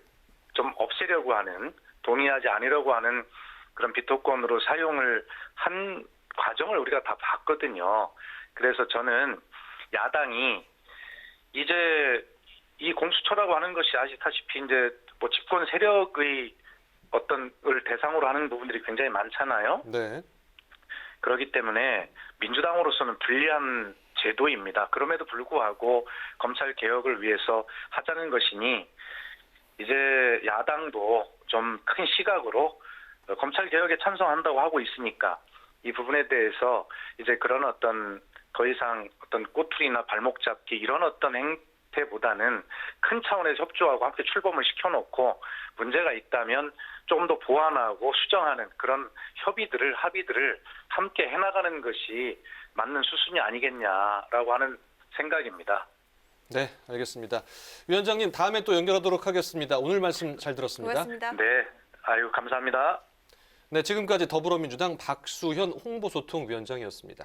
[SPEAKER 15] 좀 없애려고 하는, 동의하지 않으려고 하는 그런 비토권으로 사용을 한 과정을 우리가 다 봤거든요. 그래서 저는 야당이 이제 이 공수처라고 하는 것이 아시다시피 이제 뭐 집권 세력의 을 대상으로 하는 부분들이 굉장히 많잖아요.
[SPEAKER 2] 네.
[SPEAKER 15] 그렇기 때문에 민주당으로서는 불리한 제도입니다. 그럼에도 불구하고 검찰 개혁을 위해서 하자는 것이니 이제 야당도 좀 큰 시각으로 검찰 개혁에 찬성한다고 하고 있으니까 이 부분에 대해서 이제 그런 어떤 더 이상 어떤 꼬투리나 발목 잡기 이런 어떤 행태보다는 큰 차원에서 협조하고 함께 출범을 시켜놓고 문제가 있다면 조금 더 보완하고 수정하는 그런 합의들을 함께 해나가는 것이 맞는 수순이 아니겠냐라고 하는 생각입니다.
[SPEAKER 2] 네, 알겠습니다. 위원장님, 다음에 또 연결하도록 하겠습니다. 오늘 말씀 잘 들었습니다.
[SPEAKER 1] 고맙습니다.
[SPEAKER 15] 네, 감사합니다.
[SPEAKER 2] 네, 지금까지 더불어민주당 박수현 홍보소통위원장이었습니다.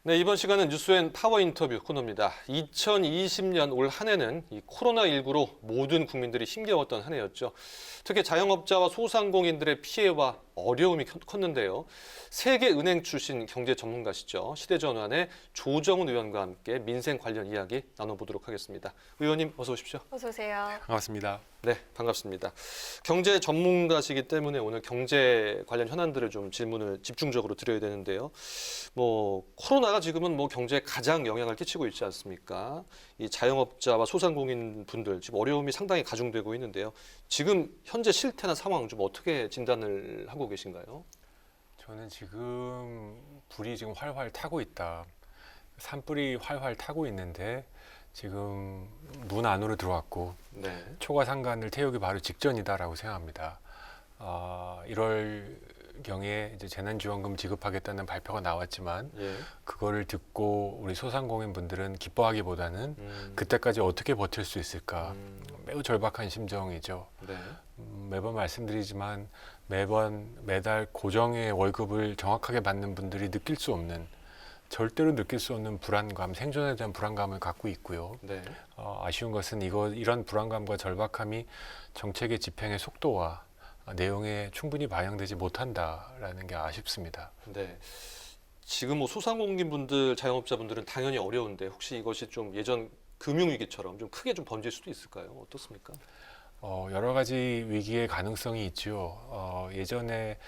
[SPEAKER 2] 네, 이번 시간은 뉴스엔 파워 인터뷰 코너입니다. 2020년 올 한 해는 이 코로나19로 모든 국민들이 힘겨웠던 한 해였죠. 특히 자영업자와 소상공인들의 피해와 어려움이 컸는데요. 세계은행 출신 경제 전문가시죠. 시대전환의 조정훈 의원과 함께 민생 관련 이야기 나눠보도록 하겠습니다. 의원님 어서 오십시오.
[SPEAKER 13] 어서 오세요.
[SPEAKER 16] 반갑습니다.
[SPEAKER 2] 네, 반갑습니다. 경제 전문가시기 때문에 오늘 경제 관련 현안들을 좀 질문을 집중적으로 드려야 되는데요. 코로나가 지금은 경제에 가장 영향을 끼치고 있지 않습니까? 이 자영업자와 소상공인 분들 지금 어려움이 상당히 가중되고 있는데요. 지금 현재 실태나 상황 좀 어떻게 진단을 하고 계신가요?
[SPEAKER 16] 저는 지금 불이 지금 활활 타고 있다. 산불이 활활 타고 있는데 지금 문 안으로 들어왔고
[SPEAKER 2] 네.
[SPEAKER 16] 초과 상간을 태우기 바로 직전이다라고 생각합니다. 1월 경에 이제 재난지원금 지급하겠다는 발표가 나왔지만 그거를 듣고 우리 소상공인 분들은 기뻐하기보다는 그때까지 어떻게 버틸 수 있을까 매우 절박한 심정이죠.
[SPEAKER 2] 네.
[SPEAKER 16] 매번 말씀드리지만 매달 고정의 월급을 정확하게 받는 분들이 느낄 수 없는 절대로 느낄 수 없는 불안감, 생존에 대한 불안감을 갖고 있고요.
[SPEAKER 2] 네.
[SPEAKER 16] 아쉬운 것은 이런 불안감과 절박함이 정책의 집행의 속도와 내용에 충분히 반영되지 못한다라는 게 아쉽습니다.
[SPEAKER 2] 네. 지금 소상공인 분들, 자영업자분들은 당연히 어려운데 혹시 이것이 좀 예전 금융위기처럼 좀 크게 좀 번질 수도 있을까요? 어떻습니까?
[SPEAKER 16] 여러 가지 위기의 가능성이 있죠. 예전에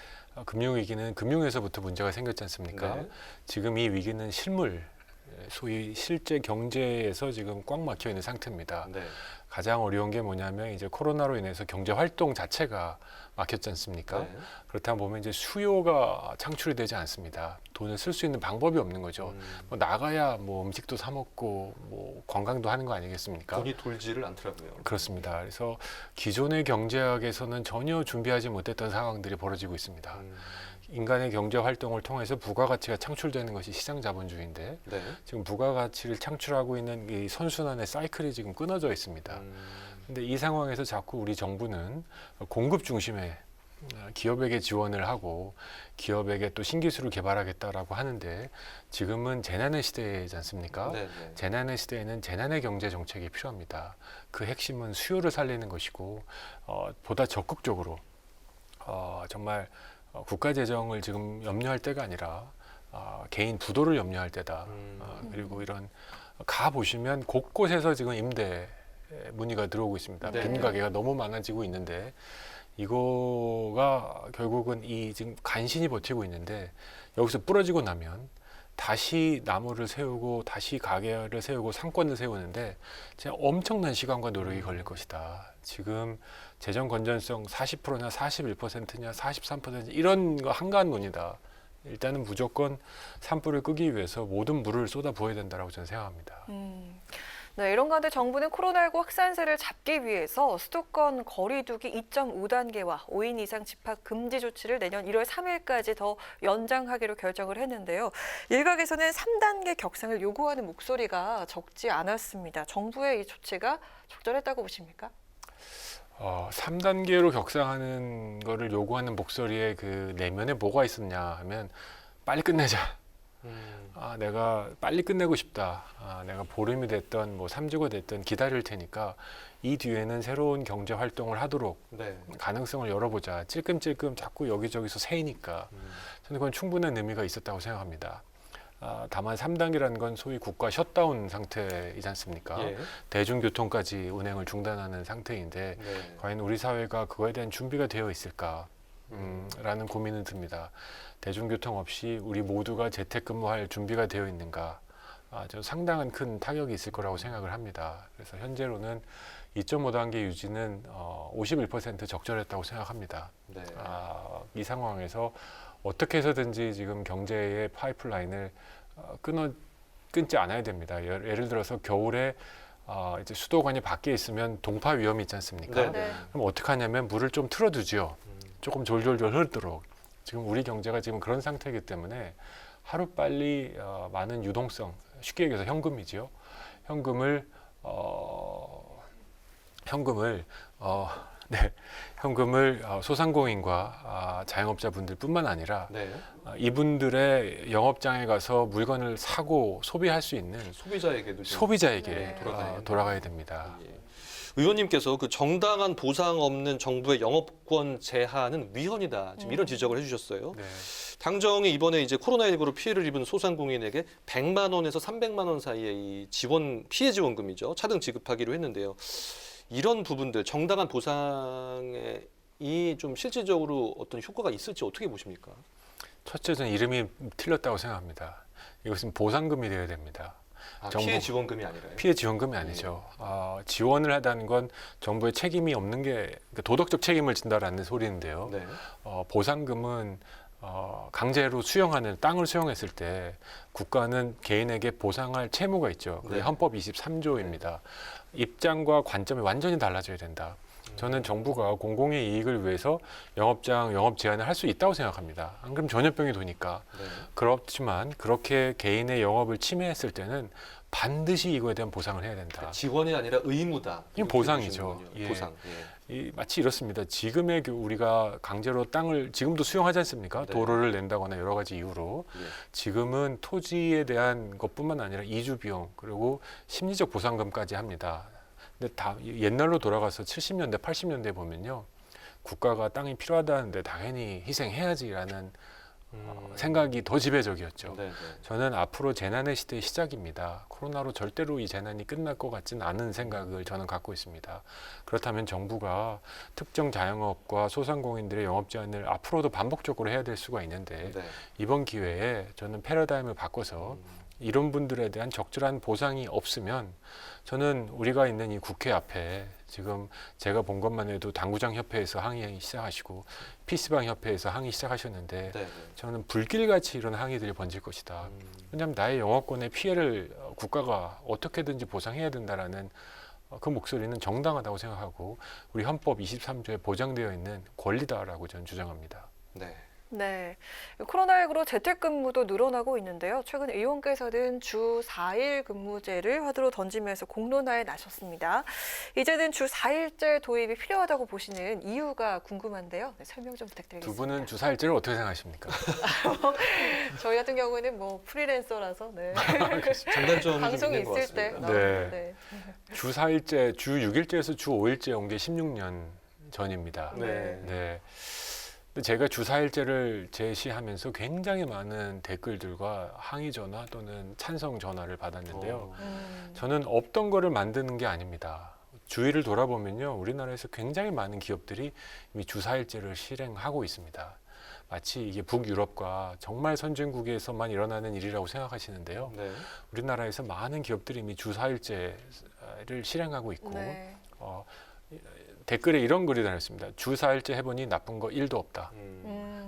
[SPEAKER 16] 금융위기는 금융에서부터 문제가 생겼지 않습니까?
[SPEAKER 2] 네.
[SPEAKER 16] 지금 이 위기는 실물, 소위 실제 경제에서 지금 꽉 막혀 있는 상태입니다.
[SPEAKER 2] 네.
[SPEAKER 16] 가장 어려운 게 뭐냐면 이제 코로나로 인해서 경제 활동 자체가 막혔지 않습니까?
[SPEAKER 2] 네.
[SPEAKER 16] 그렇다 보면 이제 수요가 창출이 되지 않습니다. 돈을 쓸 수 있는 방법이 없는 거죠. 나가야 음식도 사 먹고 관광도 하는 거 아니겠습니까?
[SPEAKER 2] 돈이 돌지를 않더라고요.
[SPEAKER 16] 그렇습니다. 그래서 기존의 경제학에서는 전혀 준비하지 못했던 상황들이 벌어지고 있습니다. 인간의 경제 활동을 통해서 부가가치가 창출되는 것이 시장 자본주의인데
[SPEAKER 2] 네.
[SPEAKER 16] 지금 부가가치를 창출하고 있는 이 선순환의 사이클이 지금 끊어져 있습니다. 근데 이 상황에서 자꾸 우리 정부는 공급 중심의 기업에게 지원을 하고 기업에게 또 신기술을 개발하겠다라고 하는데 지금은 재난의 시대이지 않습니까?
[SPEAKER 2] 네.
[SPEAKER 16] 재난의 시대에는 재난의 경제 정책이 필요합니다. 그 핵심은 수요를 살리는 것이고 보다 적극적으로 정말 국가 재정을 지금 염려할 때가 아니라 개인 부도를 염려할 때다. 그리고 이런 가 보시면 곳곳에서 지금 임대 문의가 들어오고 있습니다.
[SPEAKER 2] 네.
[SPEAKER 16] 빈 가게가 너무 많아지고 있는데 이거가 결국은 이 지금 간신히 버티고 있는데 여기서 부러지고 나면 다시 나무를 세우고 다시 가게를 세우고 상권을 세우는데 진짜 엄청난 시간과 노력이 걸릴 것이다. 지금 재정 건전성 40%냐 41%냐 43% 이런 거 한가한논이다. 일단은 무조건 산불을 끄기 위해서 모든 물을 쏟아 부어야 된다고 저는 생각합니다.
[SPEAKER 1] 네, 이런 가운데 정부는 코로나19 확산세를 잡기 위해서 수도권 거리두기 2.5단계와 5인 이상 집합 금지 조치를 내년 1월 3일까지 더 연장하기로 결정을 했는데요. 일각에서는 3단계 격상을 요구하는 목소리가 적지 않았습니다. 정부의 이 조치가 적절했다고 보십니까?
[SPEAKER 16] 3단계로 격상하는 거를 요구하는 목소리의 그 내면에 뭐가 있었냐 하면 빨리 끝내자. 내가 빨리 끝내고 싶다. 내가 보름이 됐던 뭐 3주가 됐던 기다릴 테니까 이 뒤에는 새로운 경제 활동을 하도록 가능성을 열어보자. 찔끔찔끔 자꾸 여기저기서 새이니까 저는 그건 충분한 의미가 있었다고 생각합니다. 다만 3단계라는 건 소위 국가 셧다운 상태이지 않습니까?
[SPEAKER 2] 예.
[SPEAKER 16] 대중교통까지 운행을 중단하는 상태인데 과연 우리 사회가 그거에 대한 준비가 되어 있을까? 라는 고민은 듭니다. 대중교통 없이 우리 모두가 재택근무할 준비가 되어 있는가? 저 상당한 큰 타격이 있을 거라고 생각을 합니다. 그래서 현재로는 2.5단계 유지는 51% 적절했다고 생각합니다. 이 상황에서 어떻게 해서든지 지금 경제의 파이프라인을 끊지 않아야 됩니다. 예를 들어서 겨울에 이제 수도관이 밖에 있으면 동파 위험이 있지 않습니까? 그럼 어떻게 하냐면 물을 좀 틀어두죠. 조금 졸졸졸 흐르도록. 지금 우리 경제가 지금 그런 상태이기 때문에 하루빨리 많은 유동성, 쉽게 얘기해서 현금이죠. 현금을 소상공인과 자영업자분들뿐만 아니라 이분들의 영업장에 가서 물건을 사고 소비할 수 있는 소비자에게 돌아가야 됩니다.
[SPEAKER 2] 의원님께서 그 정당한 보상 없는 정부의 영업권 제한은 위헌이다. 지금 이런 지적을 해주셨어요. 당정이 이번에 이제 코로나19로 피해를 입은 소상공인에게 100만 원에서 300만 원 사이의 이 피해 지원금이죠. 차등 지급하기로 했는데요. 이런 부분들 정당한 보상이 좀 실질적으로 어떤 효과가 있을지 어떻게 보십니까?
[SPEAKER 16] 첫째, 저는 이름이 틀렸다고 생각합니다. 이것은 보상금이 되어야 됩니다.
[SPEAKER 2] 피해 지원금이 아니라요?
[SPEAKER 16] 피해 지원금이 아니죠. 지원을 하다는 건 정부의 책임이 없는 게 도덕적 책임을 진다라는 소리인데요. 보상금은 강제로 수용하는 땅을 수용했을 때 국가는 개인에게 보상할 채무가 있죠. 그게 헌법 23조입니다. 입장과 관점이 완전히 달라져야 된다. 저는 정부가 공공의 이익을 위해서 영업 제한을 할 수 있다고 생각합니다. 안 그러면 전염병이 도니까. 그렇지만 그렇게 개인의 영업을 침해했을 때는 반드시 이거에 대한 보상을 해야 된다.
[SPEAKER 2] 지원이 아니라 의무다.
[SPEAKER 16] 이건 보상이죠.
[SPEAKER 2] 보상.
[SPEAKER 16] 마치 이렇습니다. 지금의 우리가 강제로 땅을 지금도 수용하지 않습니까? 도로를 낸다거나 여러 가지 이유로. 지금은 토지에 대한 것뿐만 아니라 이주 비용 그리고 심리적 보상금까지 합니다. 근데 옛날로 돌아가서 70년대, 80년대 보면요. 국가가 땅이 필요하다는데 당연히 희생해야지라는 생각이 더 지배적이었죠. 저는 앞으로 재난의 시대의 시작입니다. 코로나로 절대로 이 재난이 끝날 것 같지는 않은 생각을 저는 갖고 있습니다. 그렇다면 정부가 특정 자영업과 소상공인들의 영업 제한을 앞으로도 반복적으로 해야 될 수가 있는데 이번 기회에 저는 패러다임을 바꿔서 이런 분들에 대한 적절한 보상이 없으면 저는 우리가 있는 이 국회 앞에 지금 제가 본 것만 해도 당구장 협회에서 항의 시작하시고 PC방 협회에서 항의 시작하셨는데 저는 불길같이 이런 항의들이 번질 것이다. 왜냐하면 나의 영업권의 피해를 국가가 어떻게든지 보상해야 된다라는 그 목소리는 정당하다고 생각하고 우리 헌법 23조에 보장되어 있는 권리다라고 저는 주장합니다.
[SPEAKER 1] 네, 코로나19로 재택근무도 늘어나고 있는데요. 최근 의원께서는 주 4일 근무제를 화두로 던지면서 공론화에 나섰습니다. 이제는 주 4일제 도입이 필요하다고 보시는 이유가 궁금한데요. 설명 좀 부탁드리겠습니다.
[SPEAKER 16] 두 분은 주 4일제를 어떻게 생각하십니까?
[SPEAKER 1] 저희 같은 경우는 프리랜서라서
[SPEAKER 2] 장단점이
[SPEAKER 1] 방송이
[SPEAKER 2] 있는
[SPEAKER 1] 있을 때.
[SPEAKER 16] 주 4일제, 주 6일제에서 주 5일제 온 게 16년 전입니다. 제가 주 4일제를 제시하면서 굉장히 많은 댓글들과 항의 전화 또는 찬성 전화를 받았는데요. 저는 없던 거를 만드는 게 아닙니다. 주위를 돌아보면요. 우리나라에서 굉장히 많은 기업들이 이미 주 4일제를 실행하고 있습니다. 마치 이게 북유럽과 정말 선진국에서만 일어나는 일이라고 생각하시는데요. 우리나라에서 많은 기업들이 이미 주 4일제를 실행하고 있고 댓글에 이런 글이 달렸습니다. 주 4일째 해보니 나쁜 거 1도 없다.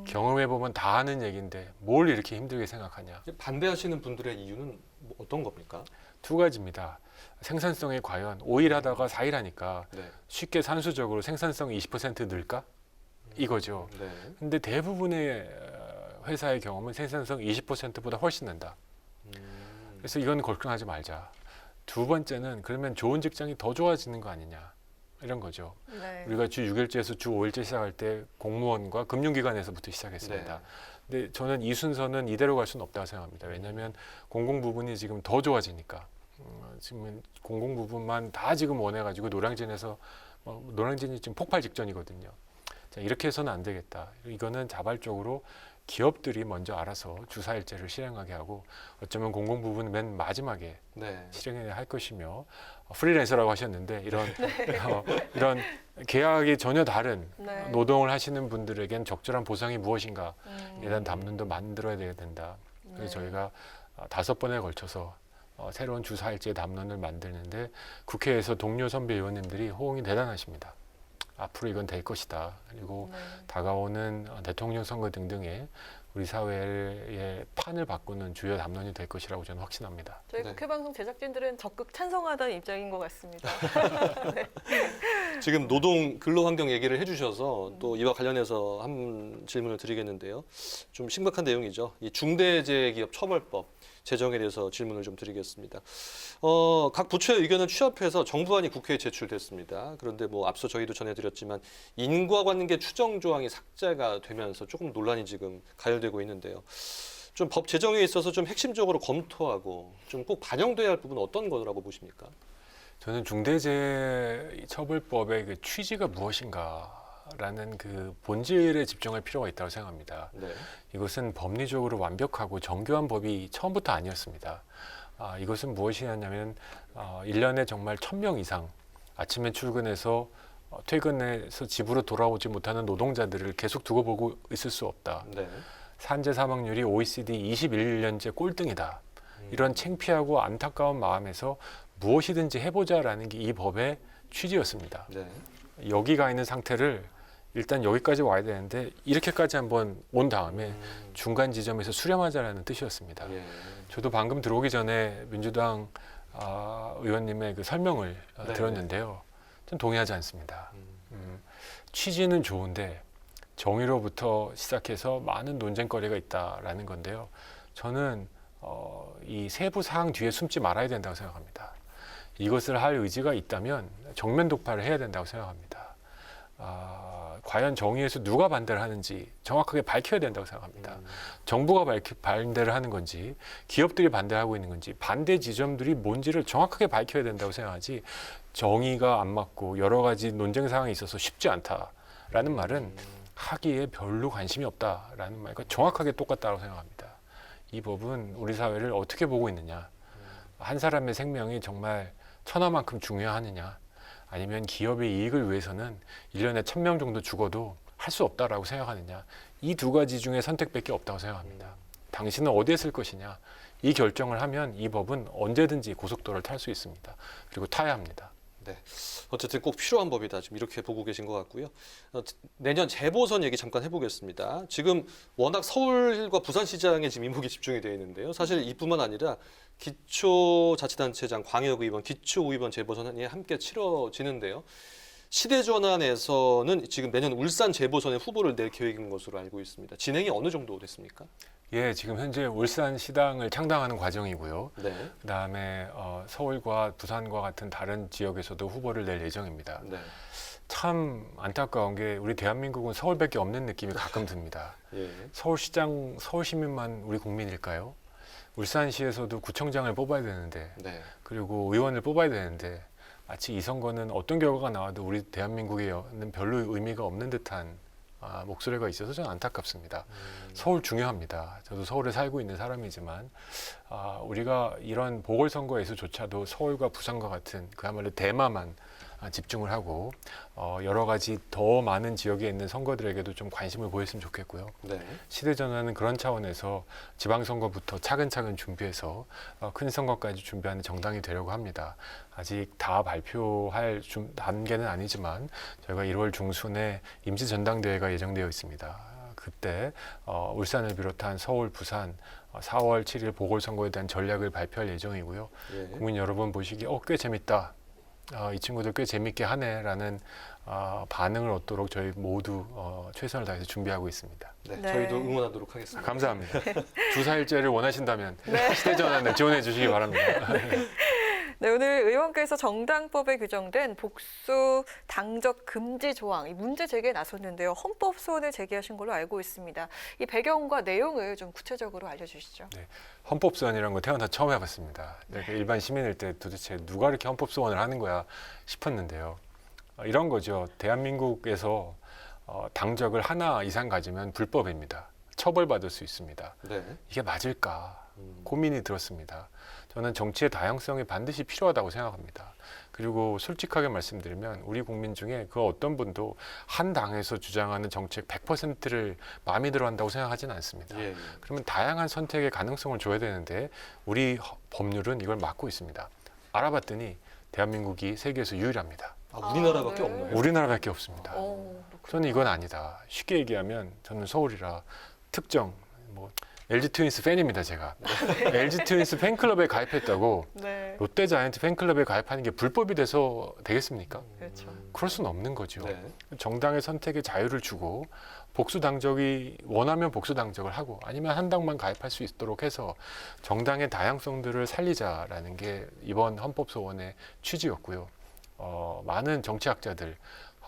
[SPEAKER 16] 경험해보면 다 아는 얘기인데 뭘 이렇게 힘들게 생각하냐.
[SPEAKER 2] 반대하시는 분들의 이유는 어떤 겁니까?
[SPEAKER 16] 두 가지입니다. 생산성이 과연 5일 하다가 4일 하니까
[SPEAKER 2] 네.
[SPEAKER 16] 쉽게 산수적으로 생산성이 20% 늘까? 이거죠.
[SPEAKER 2] 네.
[SPEAKER 16] 근데 대부분의 회사의 경험은 생산성 20%보다 훨씬 는다. 그래서 이건 걱정하지 말자. 두 번째는 그러면 좋은 직장이 더 좋아지는 거 아니냐. 이런 거죠.
[SPEAKER 1] 네.
[SPEAKER 16] 우리가 주 6일제에서 주 5일제 시작할 때 공무원과 금융기관에서부터 시작했습니다.
[SPEAKER 2] 네.
[SPEAKER 16] 근데 저는 이 순서는 이대로 갈 수는 없다고 생각합니다. 왜냐하면 공공 부분이 지금 더 좋아지니까. 지금 공공 부분만 다 지금 원해가지고 노량진에서 노량진이 지금 폭발 직전이거든요. 자, 이렇게 해서는 안 되겠다. 이거는 자발적으로 기업들이 먼저 알아서 주 4일제를 실행하게 하고 어쩌면 공공 부분은 맨 마지막에
[SPEAKER 2] 네.
[SPEAKER 16] 실행해야 할 것이며 프리랜서라고 하셨는데 이런 계약이 전혀 다른
[SPEAKER 1] 네.
[SPEAKER 16] 노동을 하시는 분들에겐 적절한 보상이 무엇인가에 대한 담론도 만들어야 된다. 그래서
[SPEAKER 1] 네.
[SPEAKER 16] 저희가 5번에 걸쳐서 새로운 주 4일제 담론을 만드는데 국회에서 동료 선배 의원님들이 호응이 대단하십니다. 앞으로 이건 될 것이다. 그리고
[SPEAKER 1] 네.
[SPEAKER 16] 다가오는 대통령 선거 등등의 우리 사회의 판을 바꾸는 주요 담론이 될 것이라고 저는 확신합니다.
[SPEAKER 1] 저희
[SPEAKER 2] 네.
[SPEAKER 1] 국회방송 제작진들은 적극 찬성하다는 입장인 것 같습니다.
[SPEAKER 2] 지금 노동 근로환경 얘기를 해주셔서 또 이와 관련해서 한 질문을 드리겠는데요. 좀 심각한 내용이죠. 이 중대재해기업 처벌법 제정에 대해서 질문을 좀 드리겠습니다. 각 부처의 의견을 취합해서 정부안이 국회에 제출됐습니다. 그런데 뭐 앞서 저희도 전해드렸지만 인과관계 추정 조항이 삭제가 되면서 조금 논란이 지금 가열되고 있는데요. 좀 법 제정에 있어서 좀 핵심적으로 검토하고 좀 꼭 반영돼야 할 부분은 어떤 거라고 보십니까?
[SPEAKER 16] 저는 중대재해처벌법의 그 취지가 무엇인가라는 그 본질에 집중할 필요가 있다고 생각합니다.
[SPEAKER 2] 네.
[SPEAKER 16] 이것은 법리적으로 완벽하고 정교한 법이 처음부터 아니었습니다. 이것은 무엇이냐면 1년에 정말 1000명 이상 아침에 출근해서 퇴근해서 집으로 돌아오지 못하는 노동자들을 계속 두고 보고 있을 수 없다.
[SPEAKER 2] 네.
[SPEAKER 16] 산재 사망률이 OECD 21년째 꼴등이다. 이런 창피하고 안타까운 마음에서 무엇이든지 해보자라는 게 이 법의 취지였습니다.
[SPEAKER 2] 네.
[SPEAKER 16] 여기 가 있는 상태를 일단 여기까지 와야 되는데 이렇게까지 한번 온 다음에 중간 지점에서 수렴하자라는 뜻이었습니다.
[SPEAKER 2] 예.
[SPEAKER 16] 저도 방금 들어오기 전에 민주당 의원님의 그 설명을
[SPEAKER 2] 네.
[SPEAKER 16] 들었는데요. 전 동의하지 않습니다. 취지는 좋은데 정의로부터 시작해서 많은 논쟁거리가 있다라는 건데요. 저는 이 세부 사항 뒤에 숨지 말아야 된다고 생각합니다. 이것을 할 의지가 있다면 정면 독파를 해야 된다고 생각합니다. 과연 정의에서 누가 반대를 하는지 정확하게 밝혀야 된다고 생각합니다. 정부가 반대를 하는 건지 기업들이 반대하고 있는 건지 반대 지점들이 뭔지를 정확하게 밝혀야 된다고 생각하지 정의가 안 맞고 여러 가지 논쟁 사항이 있어서 쉽지 않다라는 말은 하기에 별로 관심이 없다라는 말과 정확하게 똑같다고 생각합니다. 이 법은 우리 사회를 어떻게 보고 있느냐, 한 사람의 생명이 정말 천하만큼 중요하느냐, 아니면 기업의 이익을 위해서는 1년에 1000명 정도 죽어도 할 수 없다라고 생각하느냐, 이 두 가지 중에 선택밖에 없다고 생각합니다. 당신은 어디에 쓸 것이냐, 이 결정을 하면 이 법은 언제든지 고속도로를 탈 수 있습니다. 그리고 타야 합니다.
[SPEAKER 2] 네, 어쨌든 꼭 필요한 법이다. 지금 이렇게 보고 계신 것 같고요. 내년 재보선 얘기 잠깐 해보겠습니다. 지금 워낙 서울과 부산시장에 지금 이목이 집중이 되어 있는데요. 사실 이뿐만 아니라 기초자치단체장, 광역의원, 기초의원 재보선이 함께 치러지는데요. 시대전환에서는 지금 내년 울산 재보선에 후보를 낼 계획인 것으로 알고 있습니다. 진행이 어느 정도 됐습니까?
[SPEAKER 16] 예, 지금 현재 울산 시당을 창당하는 과정이고요.
[SPEAKER 2] 네.
[SPEAKER 16] 그다음에 서울과 부산과 같은 다른 지역에서도 후보를 낼 예정입니다.
[SPEAKER 2] 네.
[SPEAKER 16] 참 안타까운 게 우리 대한민국은 서울밖에 없는 느낌이 가끔 듭니다.
[SPEAKER 2] 예.
[SPEAKER 16] 서울시장, 서울시민만 우리 국민일까요? 울산시에서도 구청장을 뽑아야 되는데,
[SPEAKER 2] 네.
[SPEAKER 16] 그리고 의원을 뽑아야 되는데, 마치 이 선거는 어떤 결과가 나와도 우리 대한민국에는 별로 의미가 없는 듯한 목소리가 있어서 저는 안타깝습니다. 서울 중요합니다. 저도 서울에 살고 있는 사람이지만 우리가 이런 보궐선거에서조차도 서울과 부산과 같은 그야말로 대마만 집중을 하고 여러 가지 더 많은 지역에 있는 선거들에게도 좀 관심을 보였으면 좋겠고요.
[SPEAKER 2] 네.
[SPEAKER 16] 시대전환은 그런 차원에서 지방선거부터 차근차근 준비해서 큰 선거까지 준비하는 정당이 되려고 합니다. 아직 다 발표할 단계는 아니지만 저희가 1월 중순에 임시전당대회가 예정되어 있습니다. 그때 울산을 비롯한 서울, 부산 4월 7일 보궐선거에 대한 전략을 발표할 예정이고요.
[SPEAKER 2] 예.
[SPEAKER 16] 국민 여러분 보시기에 꽤 재밌다. 이 친구들 꽤 재밌게 하네라는 반응을 얻도록 저희 모두 최선을 다해서 준비하고 있습니다.
[SPEAKER 2] 네,
[SPEAKER 1] 네.
[SPEAKER 2] 저희도 응원하도록 하겠습니다.
[SPEAKER 16] 감사합니다. 주사일제를 원하신다면
[SPEAKER 1] 네.
[SPEAKER 16] 시대전환을 지원해 주시기 바랍니다.
[SPEAKER 1] 네, 오늘 의원께서 정당법에 규정된 복수 당적 금지 조항, 이 문제 제기에 나섰는데요. 헌법 소원을 제기하신 걸로 알고 있습니다. 이 배경과 내용을 좀 구체적으로 알려주시죠.
[SPEAKER 16] 네, 헌법소원이라는 거 태어나서 처음 해봤습니다. 일반 시민일 때 도대체 누가 이렇게 헌법소원을 하는 거야 싶었는데요. 이런 거죠. 대한민국에서 당적을 하나 이상 가지면 불법입니다. 처벌받을 수 있습니다.
[SPEAKER 2] 네.
[SPEAKER 16] 이게 맞을까 고민이 들었습니다. 저는 정치의 다양성이 반드시 필요하다고 생각합니다. 그리고 솔직하게 말씀드리면 우리 국민 중에 그 어떤 분도 한 당에서 주장하는 정책 100%를 마음에 들어 한다고 생각하지는 않습니다.
[SPEAKER 2] 예.
[SPEAKER 16] 그러면 다양한 선택의 가능성을 줘야 되는데 우리 법률은 이걸 막고 있습니다. 알아봤더니 대한민국이 세계에서 유일합니다.
[SPEAKER 2] 우리나라밖에 없나요?
[SPEAKER 16] 우리나라밖에 없습니다. 저는 이건 아니다. 쉽게 얘기하면 저는 서울이라 특정 LG 트윈스 팬입니다, 제가. LG 트윈스 팬클럽에 가입했다고
[SPEAKER 1] 네.
[SPEAKER 16] 롯데 자이언트 팬클럽에 가입하는 게 불법이 돼서 되겠습니까?
[SPEAKER 1] 그렇죠.
[SPEAKER 16] 그럴 수는 없는 거죠.
[SPEAKER 2] 네.
[SPEAKER 16] 정당의 선택의 자유를 주고 복수 당적이 원하면 복수 당적을 하고 아니면 한 당만 가입할 수 있도록 해서 정당의 다양성들을 살리자라는 게 이번 헌법소원의 취지였고요. 많은 정치학자들,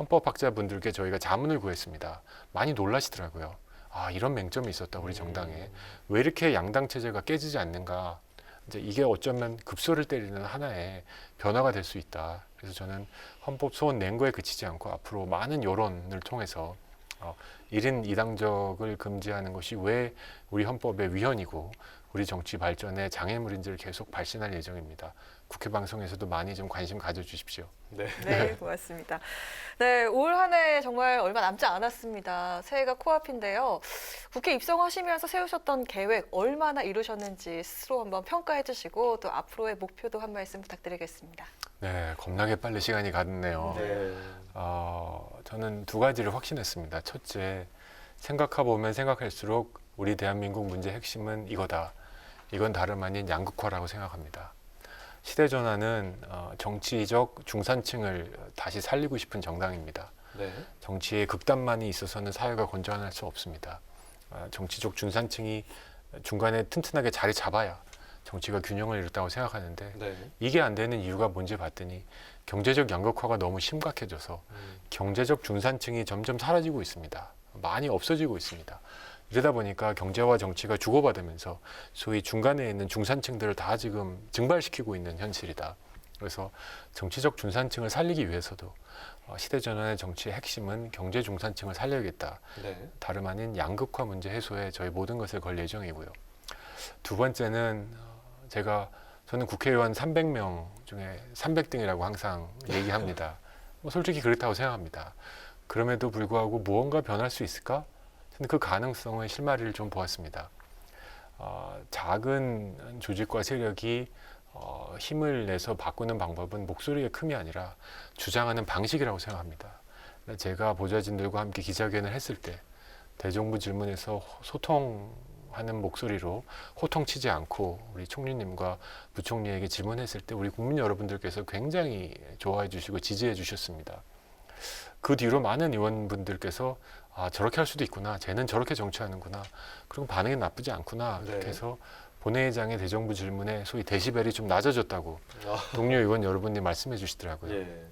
[SPEAKER 16] 헌법학자분들께 저희가 자문을 구했습니다. 많이 놀라시더라고요. 이런 맹점이 있었다 우리 정당에. 왜 이렇게 양당 체제가 깨지지 않는가. 이제 이게 어쩌면 급소를 때리는 하나의 변화가 될 수 있다. 그래서 저는 헌법 소원 낸 거에 그치지 않고 앞으로 많은 여론을 통해서 1인 2당적을 금지하는 것이 왜 우리 헌법의 위헌이고 우리 정치 발전의 장애물인지를 계속 발신할 예정입니다. 국회 방송에서도 많이 좀 관심 가져주십시오.
[SPEAKER 2] 네.
[SPEAKER 1] 네, 고맙습니다. 네, 올 한 해 정말 얼마 남지 않았습니다. 새해가 코앞인데요. 국회 입성하시면서 세우셨던 계획 얼마나 이루셨는지 스스로 한번 평가해 주시고 또 앞으로의 목표도 한 말씀 부탁드리겠습니다.
[SPEAKER 16] 네, 겁나게 빨리 시간이 갔네요.
[SPEAKER 2] 네.
[SPEAKER 16] 저는 두 가지를 확신했습니다. 첫째, 생각해보면 생각할수록 우리 대한민국 문제의 핵심은 이거다. 이건 다름 아닌 양극화라고 생각합니다. 시대전환은 정치적 중산층을 다시 살리고 싶은 정당입니다.
[SPEAKER 2] 네.
[SPEAKER 16] 정치의 극단만이 있어서는 사회가 건전할 수 없습니다. 정치적 중산층이 중간에 튼튼하게 자리 잡아야 정치가 균형을 이뤘다고 생각하는데
[SPEAKER 2] 네.
[SPEAKER 16] 이게 안 되는 이유가 뭔지 봤더니 경제적 양극화가 너무 심각해져서 경제적 중산층이 점점 사라지고 있습니다. 많이 없어지고 있습니다. 이러다 보니까 경제와 정치가 주고받으면서 소위 중간에 있는 중산층들을 다 지금 증발시키고 있는 현실이다. 그래서 정치적 중산층을 살리기 위해서도 시대전환의 정치의 핵심은 경제 중산층을 살려야겠다.
[SPEAKER 2] 네.
[SPEAKER 16] 다름 아닌 양극화 문제 해소에 저희 모든 것을 걸 예정이고요. 두 번째는 저는 국회의원 300명 중에 300등이라고 항상 얘기합니다. 솔직히 그렇다고 생각합니다. 그럼에도 불구하고 무언가 변할 수 있을까? 저는 그 가능성의 실마리를 좀 보았습니다. 작은 조직과 세력이 힘을 내서 바꾸는 방법은 목소리의 큼이 아니라 주장하는 방식이라고 생각합니다. 제가 보좌진들과 함께 기자회견을 했을 때 대정부 질문에서 소통하는 목소리로 호통치지 않고 우리 총리님과 부총리에게 질문했을 때 우리 국민 여러분들께서 굉장히 좋아해 주시고 지지해 주셨습니다. 그 뒤로 많은 의원분들께서 저렇게 할 수도 있구나. 쟤는 저렇게 정치하는구나. 그리고 반응이 나쁘지 않구나.
[SPEAKER 2] 네.
[SPEAKER 16] 이렇게 해서 본회의장의 대정부 질문에 소위 데시벨이 좀 낮아졌다고 동료 의원 여러분이 말씀해 주시더라고요.
[SPEAKER 2] 예.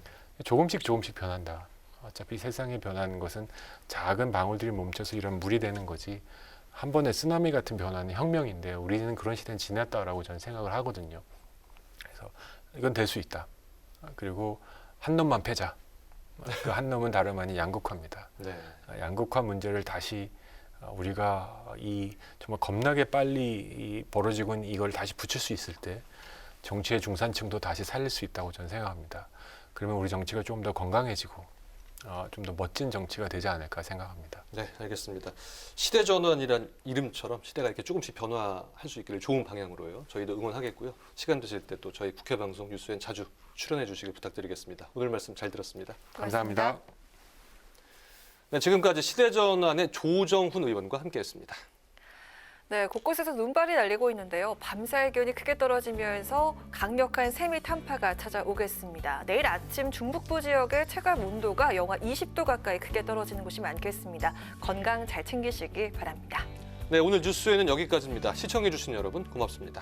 [SPEAKER 16] 조금씩 변한다. 어차피 세상이 변하는 것은 작은 방울들이 멈춰서 이런 물이 되는 거지. 한 번의 쓰나미 같은 변화는 혁명인데 우리는 그런 시대는 지났다라고 저는 생각을 하거든요. 그래서 이건 될 수 있다. 그리고 한 놈만 패자. 그 한 놈은 다름 아닌 양극화입니다.
[SPEAKER 2] 네.
[SPEAKER 16] 양극화 문제를 다시 우리가 이 정말 겁나게 빨리 벌어지고 있는 이걸 다시 붙일 수 있을 때 정치의 중산층도 다시 살릴 수 있다고 저는 생각합니다. 그러면 우리 정치가 좀 더 건강해지고 좀 더 멋진 정치가 되지 않을까 생각합니다.
[SPEAKER 2] 네, 알겠습니다. 시대전환이란 이름처럼 시대가 이렇게 조금씩 변화할 수 있기를 좋은 방향으로요. 저희도 응원하겠고요. 시간 되실 때 또 저희 국회 방송 뉴스엔 자주 출연해 주시길 부탁드리겠습니다. 오늘 말씀 잘 들었습니다.
[SPEAKER 16] 감사합니다.
[SPEAKER 2] 네, 지금까지 시대전환의 조정훈 의원과 함께했습니다.
[SPEAKER 1] 네, 곳곳에서 눈발이 날리고 있는데요. 밤사이 기온이 크게 떨어지면서 강력한 세미 탄파가 찾아오겠습니다. 내일 아침 중북부 지역의 체감 온도가 영하 20도 가까이 크게 떨어지는 곳이 많겠습니다. 건강 잘 챙기시길 바랍니다.
[SPEAKER 2] 네, 오늘 뉴스에는 여기까지입니다. 시청해주신 여러분 고맙습니다.